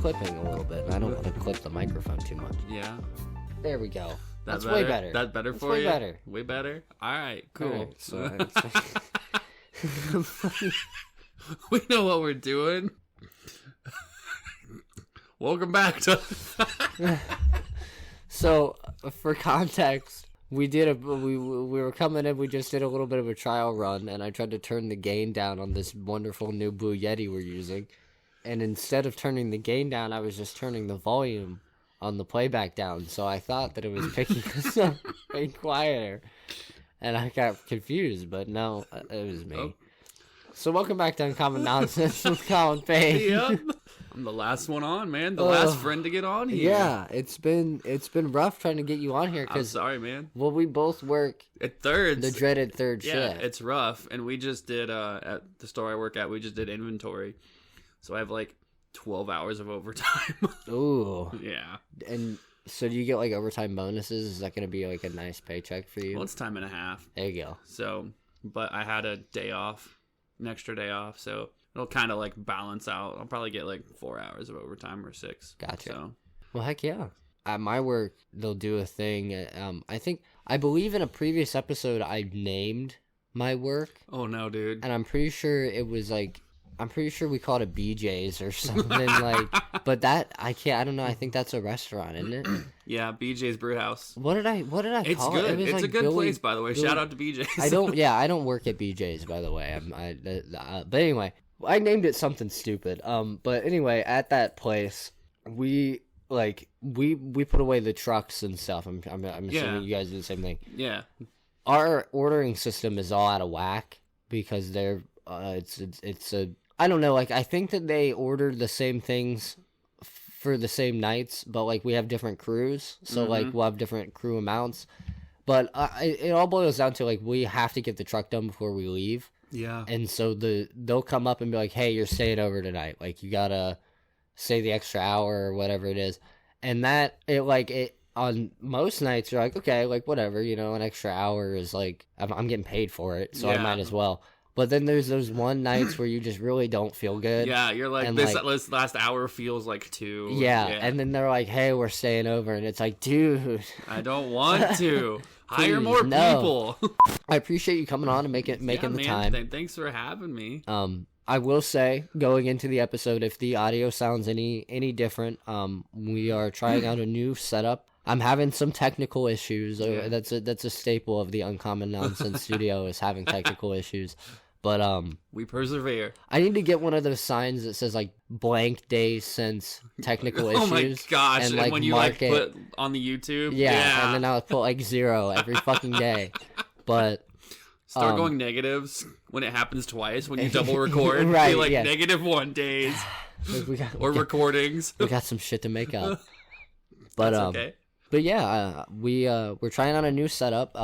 clipping a little bit, and I don't want to clip the microphone too much. Yeah. There we go. That's better? way better. That's better for way you? better. Way better? All right, cool. All right, so we know what we're doing. Welcome back to... So, for context, we were coming in, we just did a little bit of a trial run, and I tried to turn the gain down on this wonderful new Blue Yeti we're using. And instead of turning the gain down, I was just turning the volume on the playback down. So I thought that it was picking us up way quieter. And I got confused, but no, it was me. Oh. So welcome back to Uncommon Nonsense with Colin Payne. Yep. I'm the last one on, man. The last friend to get on here. Yeah, it's been rough trying to get you on here. I'm sorry, man. Well, we both work at thirds. The dreaded third shift. Yeah, it's rough. And we just did, at the store I work at, we just did inventory. So I have like 12 hours of overtime. Ooh. Yeah. And so do you get like overtime bonuses? Is that going to be like a nice paycheck for you? Well, it's time and a half. There you go. So, but I had a day off, an extra day off. So it'll kind of like balance out. I'll probably get like 4 hours of overtime or 6. Gotcha. So. Well, heck yeah. At my work, they'll do a thing. I believe in a previous episode, I named my work. Oh, no, dude. And I'm pretty sure it was like, I'm pretty sure we called it BJ's or something like, but that, I don't know. I think that's a restaurant, isn't it? Yeah, BJ's Brewhouse. What did I call it? It's good. It's like a good place, by the way. Shout out to BJ's. I don't work at BJ's, by the way. But anyway, I named it something stupid. But anyway, at that place, we put away the trucks and stuff. I'm assuming you guys do the same thing. Yeah. Our ordering system is all out of whack because they're I don't know, like I think that they ordered the same things for the same nights, but like we have different crews, so like we'll have different crew amounts. But it all boils down to like we have to get the truck done before we leave. Yeah. And so they'll come up and be like, "Hey, you're staying over tonight. Like you gotta stay the extra hour or whatever it is." And that it on most nights you're like, okay, like whatever, you know, an extra hour is like I'm getting paid for it, so I might as well. But then there's those one nights where you just really don't feel good. Yeah, you're like, this last hour feels like 2. Yeah, and then they're like, hey, we're staying over. And it's like, dude. I don't want to. Hire more people. I appreciate you coming on and making the time. Thanks for having me. I will say, going into the episode, if the audio sounds any different, we are trying out a new setup. I'm having some technical issues. Yeah. That's a staple of the Uncommon Nonsense studio is having technical issues. But we persevere. I need to get one of those signs that says like blank days since technical issues. Oh my gosh! And like, when you like put on the YouTube, yeah, and then I'll put like 0 every fucking day. But start going negatives when it happens twice. When you double record, right? Be like yeah. -1 days recordings. We got some shit to make up. But That's okay. But yeah, we're trying out a new setup.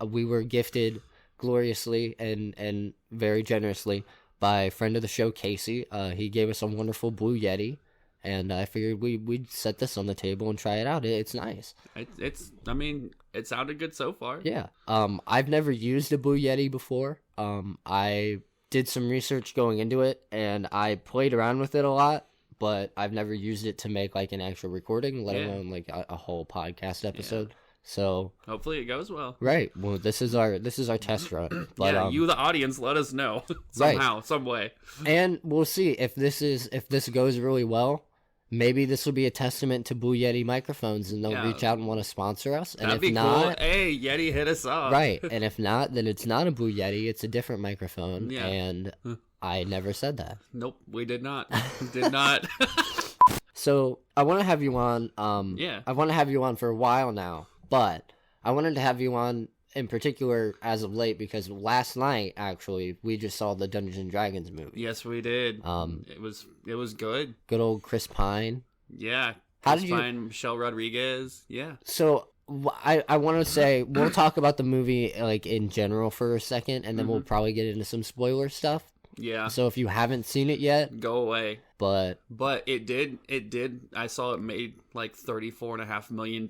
We were gifted gloriously and very generously by a friend of the show, Casey. He gave us a wonderful Blue Yeti, and I figured we'd set this on the table and try it out. It's nice. I mean, it sounded good so far. Yeah. I've never used a Blue Yeti before. I did some research going into it, and I played around with it a lot, but I've never used it to make like an actual recording, let alone like a whole podcast episode. Yeah. So hopefully it goes well. Right. Well, this is our test run. But, yeah, you the audience, let us know somehow, some way. And we'll see if this goes really well. Maybe this will be a testament to Blue Yeti microphones, and they'll reach out and want to sponsor us. And that'd be cool. Hey, Yeti, hit us up. Right. And if not, then it's not a Blue Yeti. It's a different microphone. Yeah. And I never said that. Nope, we did not. Did not. So I want to have you on. I want to have you on for a while now. But I wanted to have you on in particular as of late because last night, actually, we just saw the Dungeons and Dragons movie. Yes, we did. It was good. Good old Chris Pine. Yeah. Chris Pine, Michelle Rodriguez. Yeah. So I want to say we'll talk about the movie like in general for a second, and then we'll probably get into some spoiler stuff. Yeah. So if you haven't seen it yet, go away. But it did. I saw it made like $34.5 million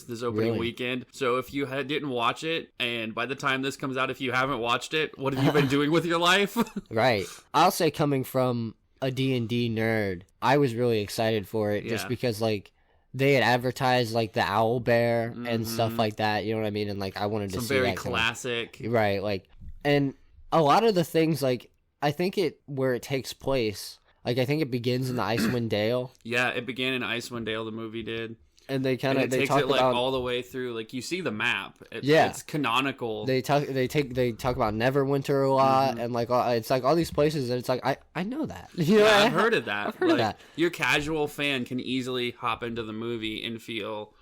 this opening weekend. So if you didn't watch it, and by the time this comes out, if you haven't watched it, what have you been doing with your life? Right. I'll say coming from a D&D nerd, I was really excited for it just Yeah. because, like, they had advertised, like, the owl bear and stuff like that, you know what I mean? And, like, I wanted to see very that classic. Right, like, and a lot of the things, like, I think where it takes place, like, I think it begins in the Icewind Dale. Yeah, it began in Icewind Dale, the movie did. And they kind of, they takes talk it, like, about all the way through, like, you see the map. Yeah. It's canonical. They talk about Neverwinter a lot, and like it's like all these places, and it's like I know that. You know, Yeah, I've heard of that. I've heard of that. Your casual fan can easily hop into the movie and feel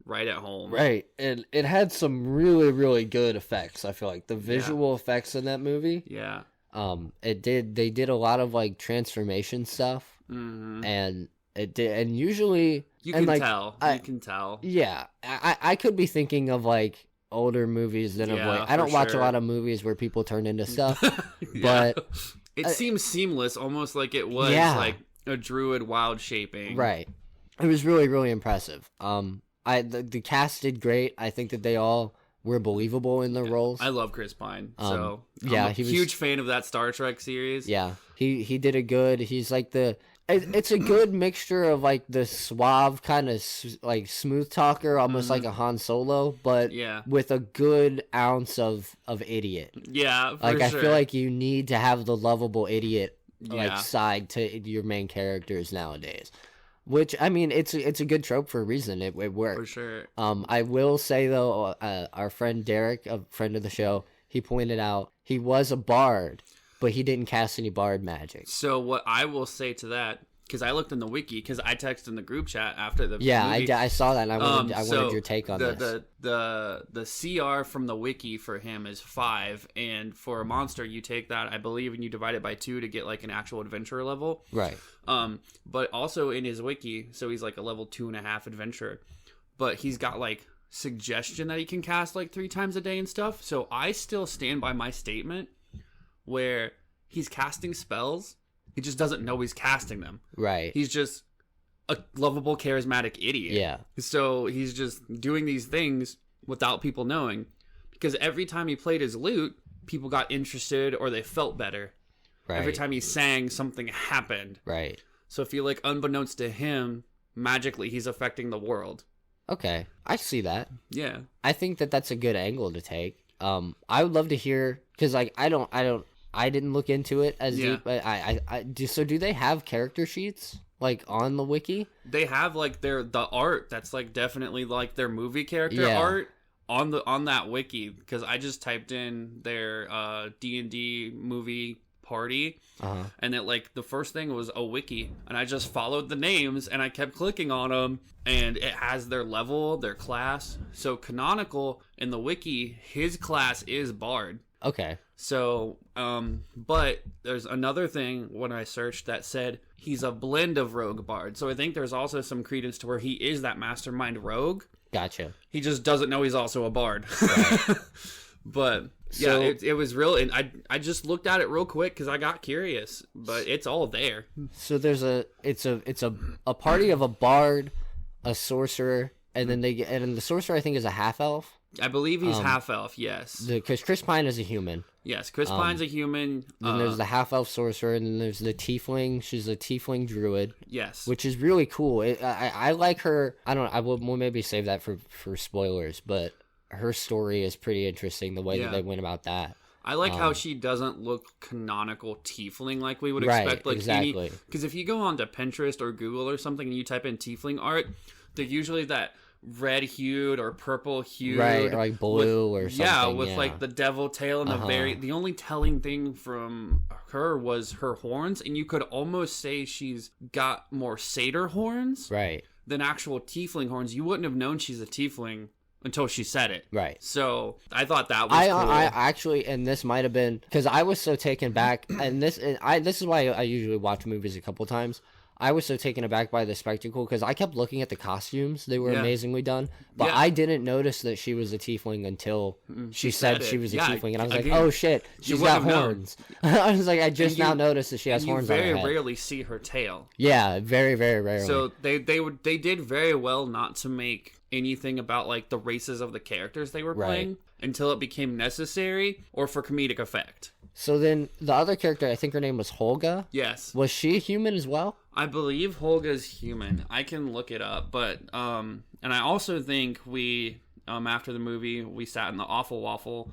right at home. Right, and it had some really, really good effects. I feel like the visual effects in that movie. Yeah. They did a lot of like transformation stuff, and it did, and usually You can tell. You can tell. Yeah, I could be thinking of like older movies that have like I don't watch a lot of movies where people turn into stuff, but it seems seamless, almost like it was like a druid wild shaping. Right. It was really, really impressive. The cast did great. I think that they all were believable in their roles. I love Chris Pine, so yeah, I'm a huge fan of that Star Trek series. Yeah, he did a good. He's like it's a good mixture of like the suave kind of like smooth talker, almost like a Han Solo, but with a good ounce of idiot. Yeah, like I sure. feel like you need to have the lovable idiot like side to your main characters nowadays. Which, I mean, it's a good trope for a reason. It works. For sure. I will say, though, our friend Derek, a friend of the show, he pointed out he was a bard, but he didn't cast any bard magic. So what I will say to that, because I looked in the wiki, because I texted in the group chat after the movie. I saw that, and I wanted your take on this. The CR from the wiki for him is 5, and for a monster, you take that, I believe, and you divide it by 2 to get like an actual adventurer level. Right. But also in his wiki, so he's like a level 2.5 adventurer, but he's got like suggestion that he can cast like 3 times a day and stuff. So I still stand by my statement where he's casting spells. He just doesn't know he's casting them. Right. He's just a lovable, charismatic idiot. Yeah. So he's just doing these things without people knowing. Because every time he played his lute, people got interested or they felt better. Right. Every time he sang, something happened. Right. So I feel like unbeknownst to him, magically he's affecting the world. Okay. I see that. Yeah. I think that that's a good angle to take. I would love to hear, because like I didn't look into it as deep. But so do they have character sheets like on the wiki? They have like the art that's like definitely like their movie character art on that wiki, because I just typed in their D&D movie party, and it like the first thing was a wiki, and I just followed the names and I kept clicking on them, and it has their level, their class. So canonical in the wiki, his class is bard. Okay. So, but there's another thing when I searched that said he's a blend of rogue bard. So I think there's also some credence to where he is that mastermind rogue. Gotcha. He just doesn't know he's also a bard. Right. But yeah, it was real. And I just looked at it real quick because I got curious, but it's all there. So there's it's a party of a bard, a sorcerer, and then and the sorcerer I think is a half elf. I believe he's half elf. Yes, because Chris Pine is a human. Yes, Chris Pine's a human. Then there's the half elf sorcerer, and then there's the tiefling. She's a tiefling druid. Yes, which is really cool. I like her. We'll maybe save that for spoilers, but her story is pretty interesting. The way that they went about that. I like how she doesn't look canonical tiefling like we would expect. Like exactly. Because if you go onto Pinterest or Google or something and you type in tiefling art, they're usually that red hued or purple hued, right, or like blue or something. Yeah, with like the devil tail and the only telling thing from her was her horns, and you could almost say she's got more satyr horns, right, than actual tiefling horns. You wouldn't have known she's a tiefling until she said it. Right. So I thought that was cool. I actually, and this might have been because I was so taken back, and this is why I usually watch movies a couple times. I was so taken aback by the spectacle because I kept looking at the costumes. They were amazingly done. But I didn't notice that she was a tiefling until she said she was a tiefling. And I was like, oh shit, she's got horns. I was like, I just now noticed that she has horns on her head. You very rarely see her tail. Yeah, very, very rarely. So they did very well not to make anything about like the races of the characters they were playing until it became necessary or for comedic effect. So then the other character, I think her name was Holga. Yes. Was she human as well? I believe Holga's human. I can look it up, but and I also think we after the movie we sat in the Awful Waffle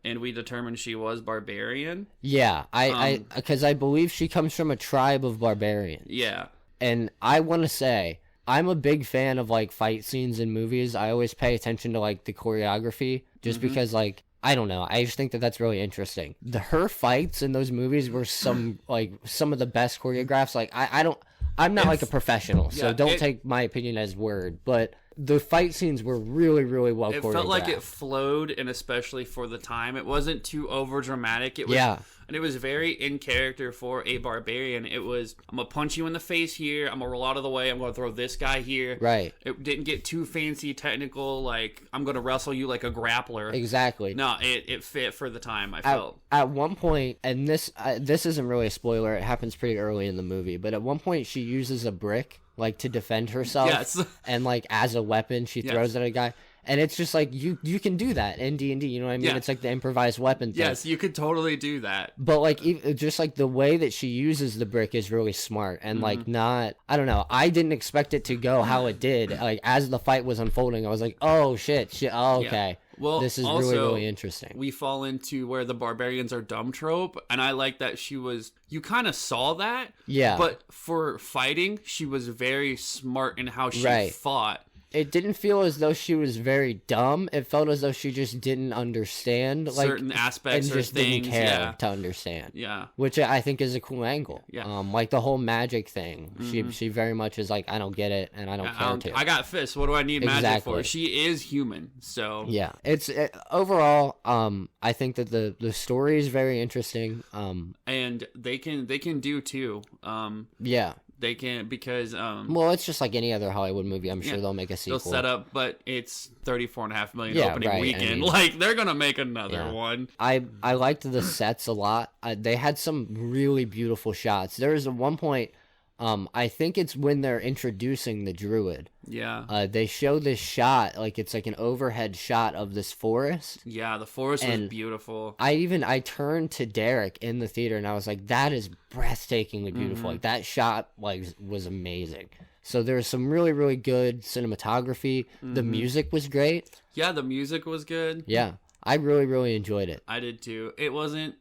and we determined she was barbarian. Yeah, I because I believe she comes from a tribe of barbarians. Yeah. And I want to say I'm a big fan of like fight scenes in movies. I always pay attention to like the choreography just because like I don't know. I just think that that's really interesting. Her fights in those movies were some of the best choreographs. Like I'm not like a professional, so don't take my opinion as word. But the fight scenes were really, really well choreographed. It felt like it flowed, and especially for the time, it wasn't too over dramatic. It was, and it was very in character for a barbarian. It was, I'm gonna punch you in the face here. I'm gonna roll out of the way. I'm gonna throw this guy here. Right. It didn't get too fancy, technical. Like I'm gonna wrestle you like a grappler. Exactly. No, it fit for the time. I felt at one point, and this isn't really a spoiler. It happens pretty early in the movie, but at one point she uses a brick like to defend herself. Yes. And like as a weapon, she throws it at a guy. And it's just like you can do that in D&D, you know what I mean? Yeah. It's like the improvised weapon thing. Yes, you could totally do that. But like just like the way that she uses the brick is really smart and like not, I don't know. I didn't expect it to go how it did. Like as the fight was unfolding, I was like, "Oh shit. Oh, okay." Yeah. Well, this is also, really interesting. We fall into where the barbarians are dumb trope, and I like that you kind of saw that. Yeah. But for fighting, she was very smart in how she fought. It didn't feel as though she was very dumb. It felt as though she just didn't understand like certain aspects and just or things, didn't care to understand. Yeah, which I think is a cool angle. Yeah, like the whole magic thing. She very much is like, I don't get it, and I don't care to. I got fists. What do I need magic for? She is human, so yeah. Overall. I think that the story is very interesting. And they can do too. Yeah. They can because well, it's just like any other Hollywood movie. I'm sure they'll make a sequel. They'll set up, but it's $34.5 million opening weekend. I mean, like they're gonna make another one. I liked the sets a lot. They had some really beautiful shots. There was at one point, I think it's when they're introducing the druid. Yeah. They show this shot, like it's like an overhead shot of this forest. Yeah, the forest was beautiful. I turned to Derek in the theater and I was like, that is breathtakingly beautiful. Like that shot was amazing. So there's some really, really good cinematography. The music was great. Yeah, the music was good. Yeah. I really, really enjoyed it. I did too. It wasn't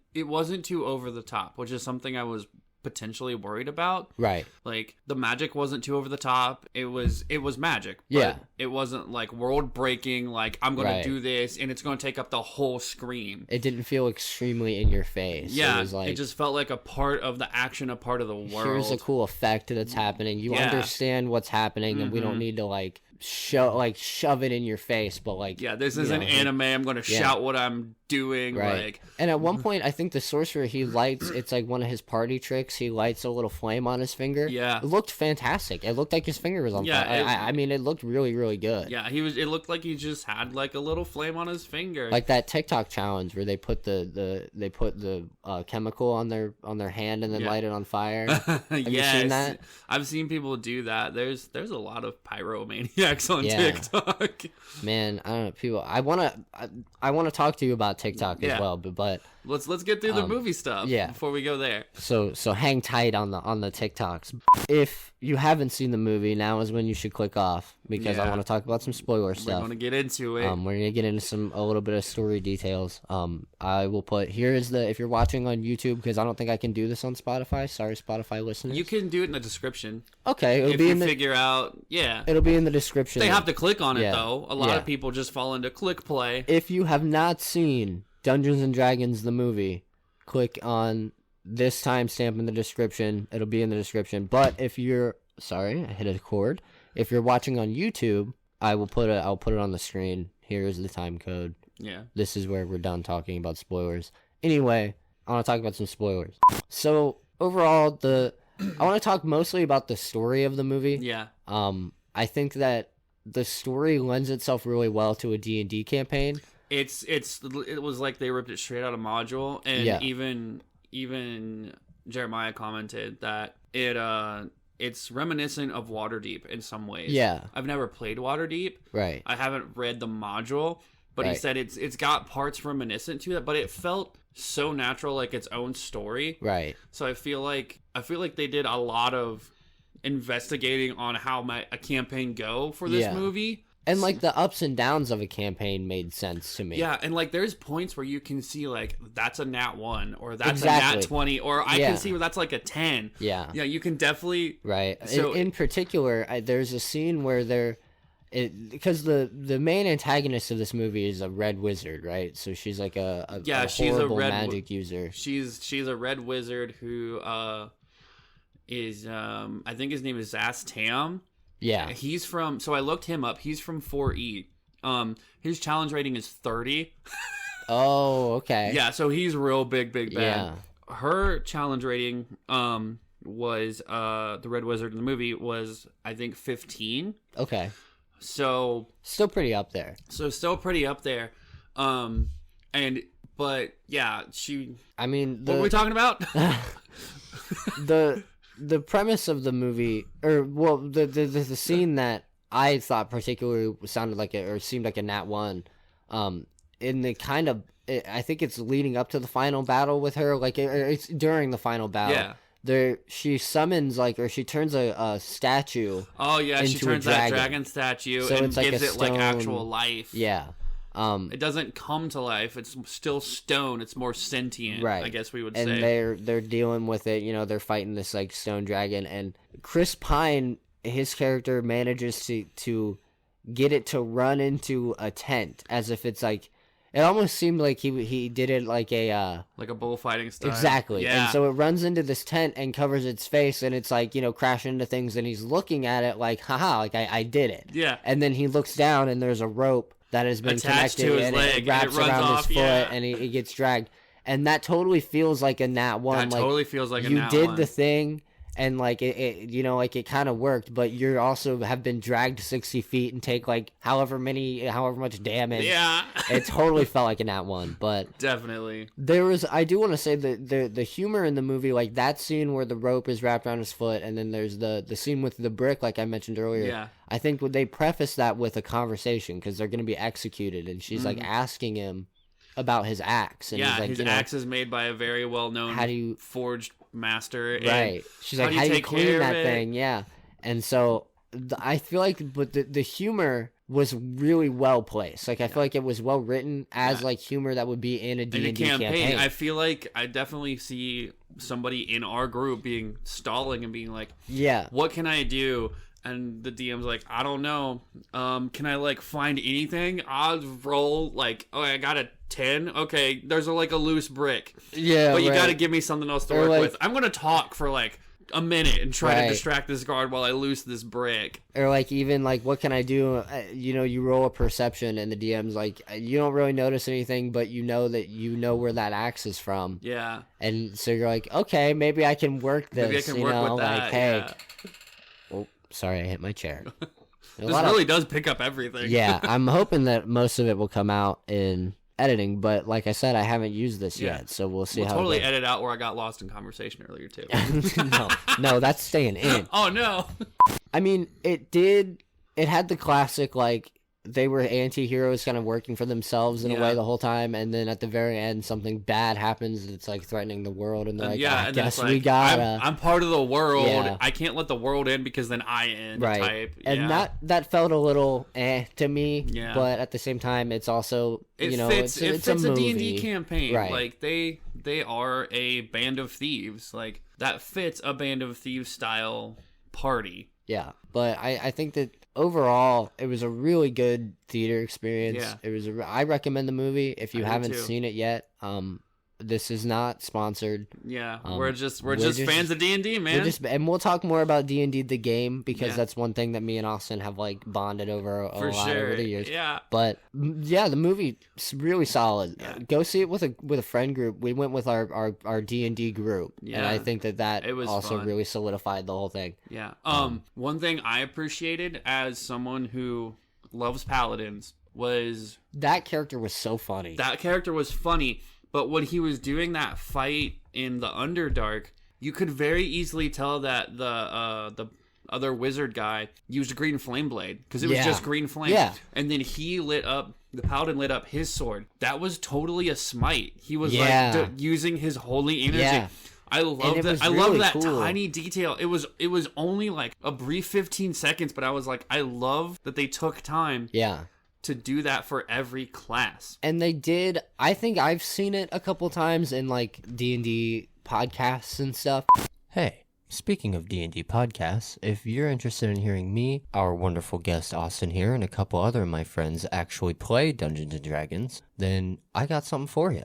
too over the top, which is something I was potentially worried about. Right. Like the magic wasn't too over the top. It was magic. But it wasn't like world breaking, like I'm gonna do this and it's gonna take up the whole screen. It didn't feel extremely in your face. Yeah. It was like, it just felt like a part of the action, a part of the world. Here's a cool effect that's happening. You understand what's happening and we don't need to like shove it in your face, but like this is an anime. I'm gonna shout what I'm doing. Like, and at one point I think the sorcerer, he lights, it's like one of his party tricks, he lights a little flame on his finger. It looked fantastic. It looked like his finger was on fire. I mean, it looked really, really good. It looked like he just had like a little flame on his finger, like that TikTok challenge where they put the chemical on their hand and then light it on fire. Have you seen that? I've seen people do that. There's a lot of pyromaniacs on TikTok. Man, I don't know, people. I wanna talk to you about TikTok as well, but let's get through the movie stuff before we go there. So hang tight on the TikToks. If you haven't seen the movie, now is when you should click off because I want to talk about some spoiler stuff. We're gonna get into it. We're gonna get into a little bit of story details. I will put if you're watching on YouTube, because I don't think I can do this on Spotify. Sorry, Spotify listeners. You can do it in the description. Okay, it'll be in the figure out. Yeah, it'll be in the description. They have to click on it though. A lot of people just fall into click play. If you have not seen Dungeons and Dragons the movie, click on this timestamp in the description. It'll be in the description. But if you're I hit a chord. If you're watching on YouTube, I'll put it on the screen. Here's the time code. Yeah. This is where we're done talking about spoilers. Anyway, I want to talk about some spoilers. So overall, I want to talk mostly about the story of the movie. Yeah. I think that the story lends itself really well to a D&D campaign. It was like they ripped it straight out of module, and even Jeremiah commented that it's reminiscent of Waterdeep in some ways. Yeah. I've never played Waterdeep. Right. I haven't read the module, but he said it's got parts reminiscent to that, but it felt so natural, like its own story. Right. So I feel like they did a lot of investigating on how a campaign go for this movie. And, like, the ups and downs of a campaign made sense to me. Yeah, and, like, there's points where you can see, like, that's a nat 1, or that's a nat 20, or I can see where that's, like, a 10. Yeah. Yeah, you can definitely... Right. So, in particular, there's a scene where because the main antagonist of this movie is a red wizard, right? So she's, like, a horrible magic user. She's a red wizard who is, I think his name is Zas Tam. Yeah. He's from, so I looked him up. He's from 4E. His challenge rating is 30. Oh, okay. Yeah, so he's real big bad. Yeah. Her challenge rating was the Red Wizard in the movie was, I think, 15. Okay. So still pretty up there. But yeah, I mean, what were we talking about? The premise of the movie, the scene that I thought particularly sounded like seemed like a nat 1, in the kind of, I think it's leading up to the final battle with her, like it's during the final battle. Yeah. She summons, like, or she turns a statue. Oh yeah, she turns that dragon statue and gives it like actual life. Yeah. It doesn't come to life. It's still stone. It's more sentient, right? I guess we would say. And they're dealing with it. You know, they're fighting this like stone dragon, and Chris Pine, his character manages to get it to run into a tent as if it's like. It almost seemed like he did it like a bullfighting style. Exactly. Yeah. And so it runs into this tent and covers its face, and it's like, you know, crashing into things, and he's looking at it like, haha, like I did it. Yeah. And then he looks down, and there's a rope that has been attached connected, to his and leg, it wraps and it around off, his foot, and he gets dragged. And that totally feels like a nat 1. That totally feels like a nat 1. You did the thing, and like it you know, like it kind of worked, but you also have been dragged 60 feet and take like however much damage. Yeah. It totally felt like a nat 1, but definitely. I do want to say that the humor in the movie, like that scene where the rope is wrapped around his foot, and then there's the scene with the brick, like I mentioned earlier. Yeah. I think they preface that with a conversation because they're going to be executed, and she's like asking him about his axe. And he's like, his axe is made by a very well-known forged master. Right. She's like, how do you clean that thing? Yeah. And so I feel like the humor was really well placed. Like I feel like it was well written as like humor that would be in a D&D campaign. I feel like I definitely see somebody in our group being stalling and being like, yeah, what can I do? And the DM's like, I don't know. Can I like find anything? I'll roll like, oh, I got a 10. Okay, there's like a loose brick. Yeah, but you got to give me something else to work with. I'm gonna talk for like a minute and try to distract this guard while I loose this brick. Or like even like, what can I do? You know, you roll a perception, and the DM's like, you don't really notice anything, but you know where that axe is from. Yeah. And so you're like, okay, maybe I can work this. Maybe I can work with that. Like, hey. Yeah. Oh, sorry, I hit my chair. This really does pick up everything. Yeah, I'm hoping that most of it will come out in editing, but like I said, I haven't used this yet, so we'll see. We'll totally edit out where I got lost in conversation earlier too. no, that's staying in. Oh no. I mean, it had the classic, like, they were anti-heroes kind of working for themselves in a way the whole time, and then at the very end something bad happens that's like threatening the world, and they're like, I guess we gotta. I'm part of the world. Yeah. I can't let the world in because then I end. Right. Type. And that felt a little to me. Yeah. But at the same time, it's also fits a movie. a D&D campaign. Right. Like they are a band of thieves. Like that fits a band of thieves style party. Yeah, but I think that overall it was a really good theater experience. Yeah. I recommend the movie if you haven't seen it yet. This is not sponsored. Yeah, we're just fans of D&D, man. And we'll talk more about D&D the game because that's one thing that me and Austin have like bonded over a lot over the years. Yeah. But yeah, the movie is really solid. Yeah. Go see it with a friend group. We went with our D&D group, and I think that it was also fun. Really solidified the whole thing. Yeah. One thing I appreciated as someone who loves paladins was that character was so funny. But when he was doing that fight in the Underdark, you could very easily tell that the other wizard guy used a green flame blade because it was just green flame. Yeah. And then he lit up the paladin lit up his sword. That was totally a smite. He was using his holy energy. Yeah. I love that. I love that tiny detail. It was only like a brief 15 seconds, but I was like, I love that they took time. Yeah. To do that for every class. And they did. I think I've seen it a couple times in like D&D podcasts and stuff. Hey, speaking of D&D podcasts, if you're interested in hearing me, our wonderful guest Austin here, and a couple other of my friends actually play Dungeons & Dragons, then I got something for you.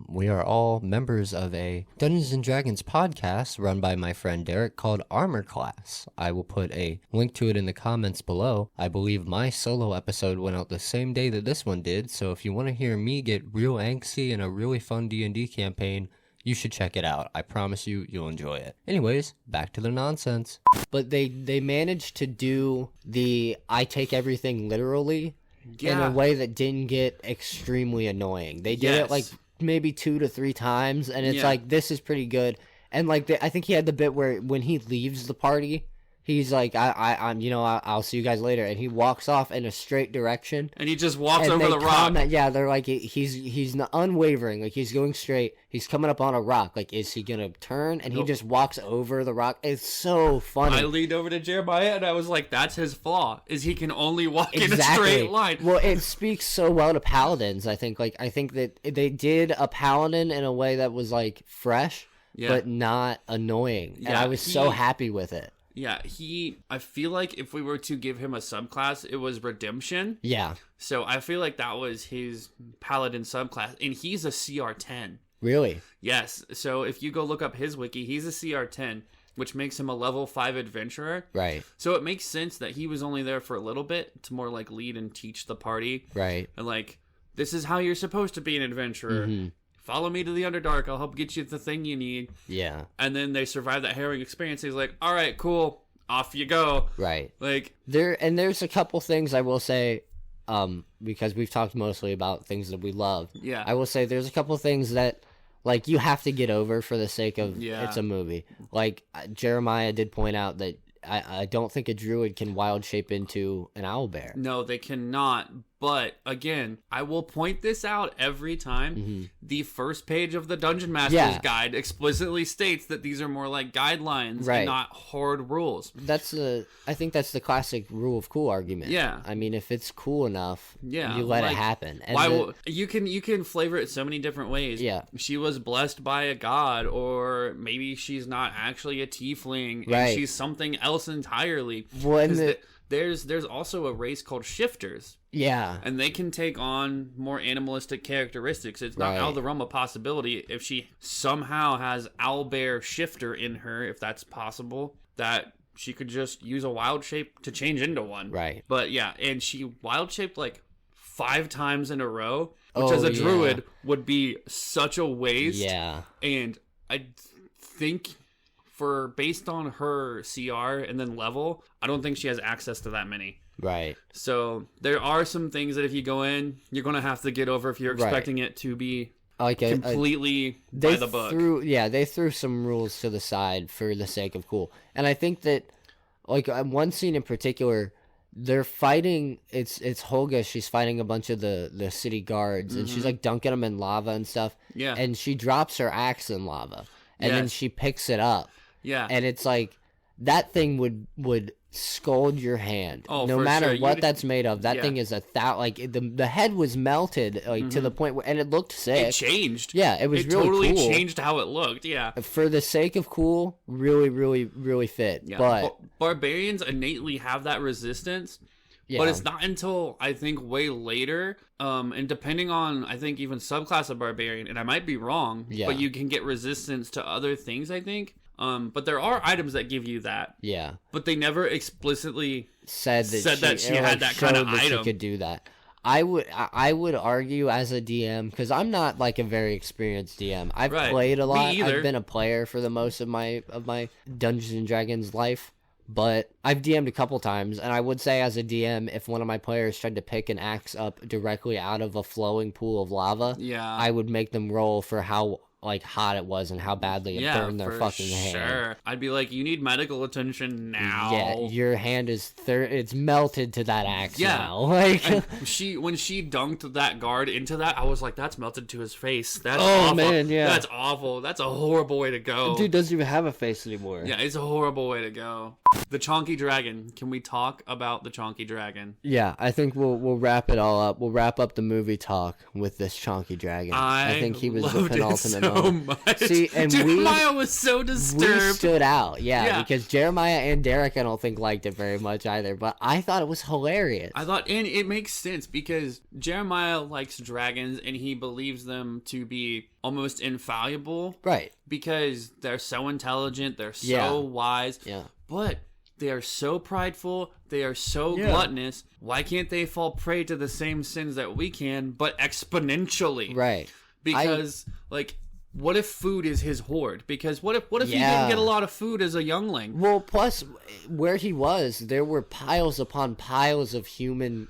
We are all members of a Dungeons & Dragons podcast run by my friend Derek called Armor Class. I will put a link to it in the comments below. I believe my solo episode went out the same day that this one did, so if you want to hear me get real angsty in a really fun D&D campaign, you should check it out. I promise you'll enjoy it. Anyways, back to the nonsense. But they managed to do the I take everything literally in a way that didn't get extremely annoying. They did it like maybe 2 to 3 times, and it's like, this is pretty good. And like I think he had the bit where when he leaves the party, he's like, I'm I'll see you guys later, and he walks off in a straight direction, and he just walks over the rock. Yeah, they're like, he's unwavering, like he's going straight. He's coming up on a rock, like, is he gonna turn? And he just walks over the rock. It's so funny. I leaned over to Jeremiah and I was like, that's his flaw, is he can only walk in a straight line. Well, it speaks so well to paladins. I think that they did a paladin in a way that was like fresh, but not annoying, and I was so happy with it. Yeah, I feel like if we were to give him a subclass, it was Redemption. Yeah. So I feel like that was his Paladin subclass, and he's a CR10. Really? Yes. So if you go look up his wiki, he's a CR10, which makes him a level 5 adventurer. Right. So it makes sense that he was only there for a little bit to more like lead and teach the party. Right. And like, this is how you're supposed to be an adventurer. Mm-hmm. Follow me to the Underdark. I'll help get you the thing you need. Yeah. And then they survive that harrowing experience. He's like, all right, cool. Off you go. Right. Like there's a couple things I will say, because we've talked mostly about things that we love. Yeah. I will say there's a couple things that, like, you have to get over for the sake of it's a movie. Like, Jeremiah did point out that I don't think a druid can wild shape into an owlbear. No, they cannot. But again, I will point this out every time. Mm-hmm. The first page of the Dungeon Master's Guide explicitly states that these are more like guidelines and not hard rules. I think that's the classic rule of cool argument. Yeah. I mean, if it's cool enough, you let it happen. And you can flavor it so many different ways. Yeah. She was blessed by a god, or maybe she's not actually a tiefling and she's something else entirely. There's also a race called shifters. Yeah. And they can take on more animalistic characteristics. It's not out of the realm of possibility if she somehow has owlbear shifter in her, if that's possible, that she could just use a wild shape to change into one. Right. But yeah, and she wild shaped like 5 times in a row, which as a druid would be such a waste. Yeah. And I think based on her CR and then level, I don't think she has access to that many. Right. So there are some things that if you go in, you're going to have to get over if you're expecting it to be completely by the book. They threw some rules to the side for the sake of cool. And I think that, like, one scene in particular, they're fighting, it's Holga, she's fighting a bunch of the city guards, and she's, like, dunking them in lava and stuff. Yeah. And she drops her axe in lava, and then she picks it up. Yeah. And it's like, that thing would scald your hand. Oh, no matter what that's made of. That thing is the head was melted to the point where, and it looked sick. It changed. Yeah, it was really totally cool. Changed how it looked. Yeah. For the sake of cool, really, really, really fit. Yeah. But barbarians innately have that resistance. Yeah. But it's not until, I think, way later, and depending on, I think, even subclass of barbarian, and I might be wrong, but you can get resistance to other things, I think. But there are items that give you that. Yeah. But they never explicitly said that she had that kind of item. She could do that. I would argue as a DM, because I'm not like a very experienced DM. I've played a lot. I've been a player for the most of my Dungeons and Dragons life. But I've DM'd a couple times, and I would say as a DM, if one of my players tried to pick an axe up directly out of a flowing pool of lava, I would make them roll for how like hot it was and how badly it burned their fucking hand. Sure. I'd be like, you need medical attention now. Yeah, your hand is it's melted to that axe now. Like when she dunked that guard into that, I was like, that's melted to his face. That's oh awful. Man, yeah. That's awful. That's a horrible way to go. Dude doesn't even have a face anymore. Yeah, it's a horrible way to go. The Chonky Dragon. Can we talk about the Chonky Dragon? Yeah, I think we'll wrap it all up. We'll wrap up the movie talk with this Chonky Dragon. I think he was the penultimate moment. Much. See, and Jeremiah was so disturbed. We stood out, because Jeremiah and Derek I don't think liked it very much either, but I thought it was hilarious. And it makes sense because Jeremiah likes dragons and he believes them to be almost infallible. Right. Because they're so intelligent, they're so wise. Yeah. But they are so prideful, they are so gluttonous. Why can't they fall prey to the same sins that we can, but exponentially? Right. Because, what if food is his hoard? Because what if he didn't get a lot of food as a youngling? Well, plus, where he was, there were piles upon piles of human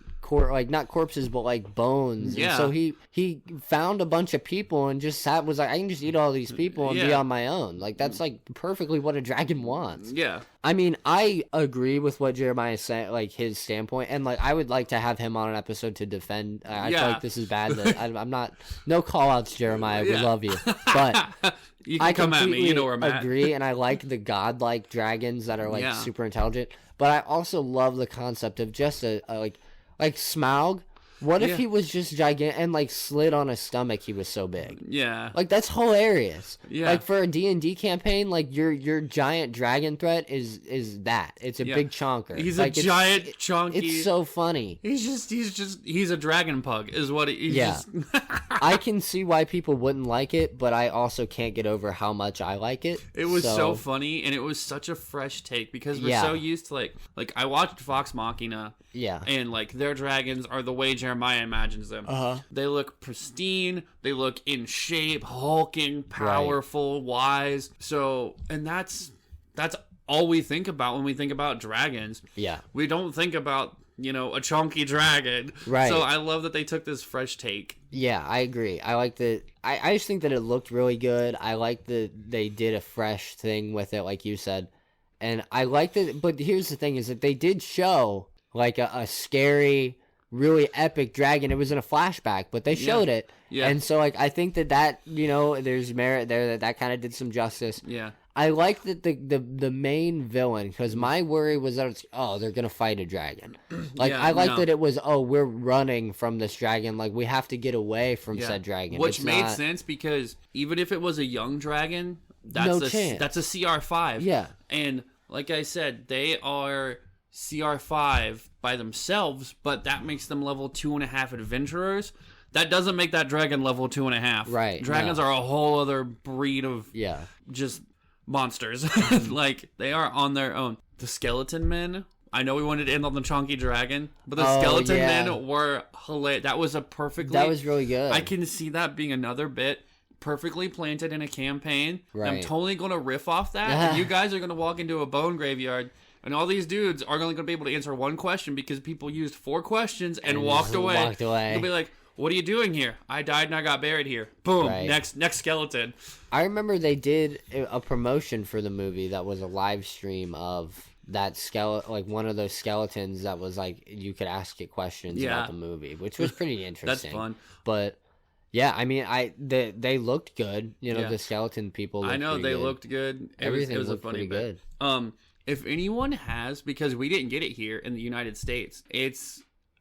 not corpses, but like bones. Yeah. And so he found a bunch of people and just was like, I can just eat all these people and be on my own. Like, that's like perfectly what a dragon wants. Yeah. I mean, I agree with what Jeremiah said, like his standpoint, and like I would like to have him on an episode to defend. I feel like this is bad. That I'm not. No call outs, Jeremiah. We love you, but you can come at me. You know where I'm at. Agree, and I like the godlike dragons that are like super intelligent. But I also love the concept of just a like Smaug. What if he was just gigantic and like slid on his stomach? He was so big. Yeah. Like that's hilarious. Yeah. Like for a D&D campaign, like your giant dragon threat is that. It's a big chonker. He's like, a giant chonky. It's so funny. He's a dragon pug is what he's just... I can see why people wouldn't like it, but I also can't get over how much I like it. It was so funny, and it was such a fresh take because we're so used to like I watched Vox Machina. Yeah. And like their dragons are the way Jeremiah imagines them. They look pristine, they look in shape, hulking, powerful, wise. So, and that's all we think about when we think about dragons. Yeah. We don't think about, a chunky dragon. Right. So I love that they took this fresh take. Yeah, I agree. I like the I just think that it looked really good. I like that they did a fresh thing with it, like you said. And I like that, but here's the thing is that they did show like a scary, really epic dragon. It was in a flashback, but they showed it. Yeah. And so, like, I think that there's merit there that kind of did some justice. Yeah. I like that the main villain, because my worry was that they're going to fight a dragon. Like, I like that it was, we're running from this dragon. Like, we have to get away from said dragon. Which made sense because even if it was a young dragon, that's a CR5. Yeah. And like I said, they are CR5 by themselves, but that makes them level 2.5 adventurers. That doesn't make that dragon level 2.5. Right. Dragons are a whole other breed of just monsters. Like, they are on their own. The skeleton men, I know we wanted to end on the chonky dragon, but the skeleton men were hilarious. That was that was really good. I can see that being another bit perfectly planted in a campaign. Right. I'm totally going to riff off that. And you guys are going to walk into a bone graveyard, and all these dudes are only going to be able to answer one question because people used 4 questions and walked away. You'll be like, what are you doing here? I died and I got buried here. Boom. Right. Next skeleton. I remember they did a promotion for the movie that was a live stream of that skeleton, like one of those skeletons that was like you could ask it questions about the movie, which was pretty interesting. That's fun. But yeah, I mean, they looked good. The skeleton people. I know they looked good. Everything was looked a funny pretty bit. good. If anyone has, because we didn't get it here in the United States,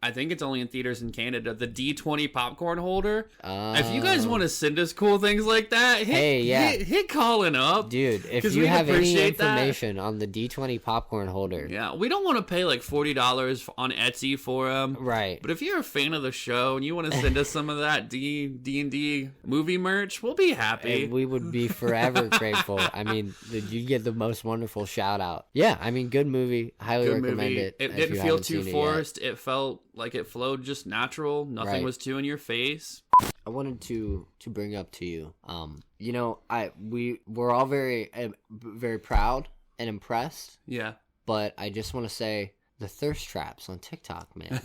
I think it's only in theaters in Canada, the D20 popcorn holder. If you guys want to send us cool things like that, hit Colin up. Dude, if you have any information on the D20 popcorn holder. Yeah, we don't want to pay like $40 on Etsy for them. Right. But if you're a fan of the show and you want to send us some of that D&D movie merch, we'll be happy. And we would be forever grateful. I mean, you get the most wonderful shout out. Yeah, I mean, good movie. Highly recommend it. It didn't feel too forced. It felt like it flowed just natural. Nothing was too in your face. I wanted to bring up to you. We're all very very proud and impressed. Yeah. But I just want to say the thirst traps on TikTok, man.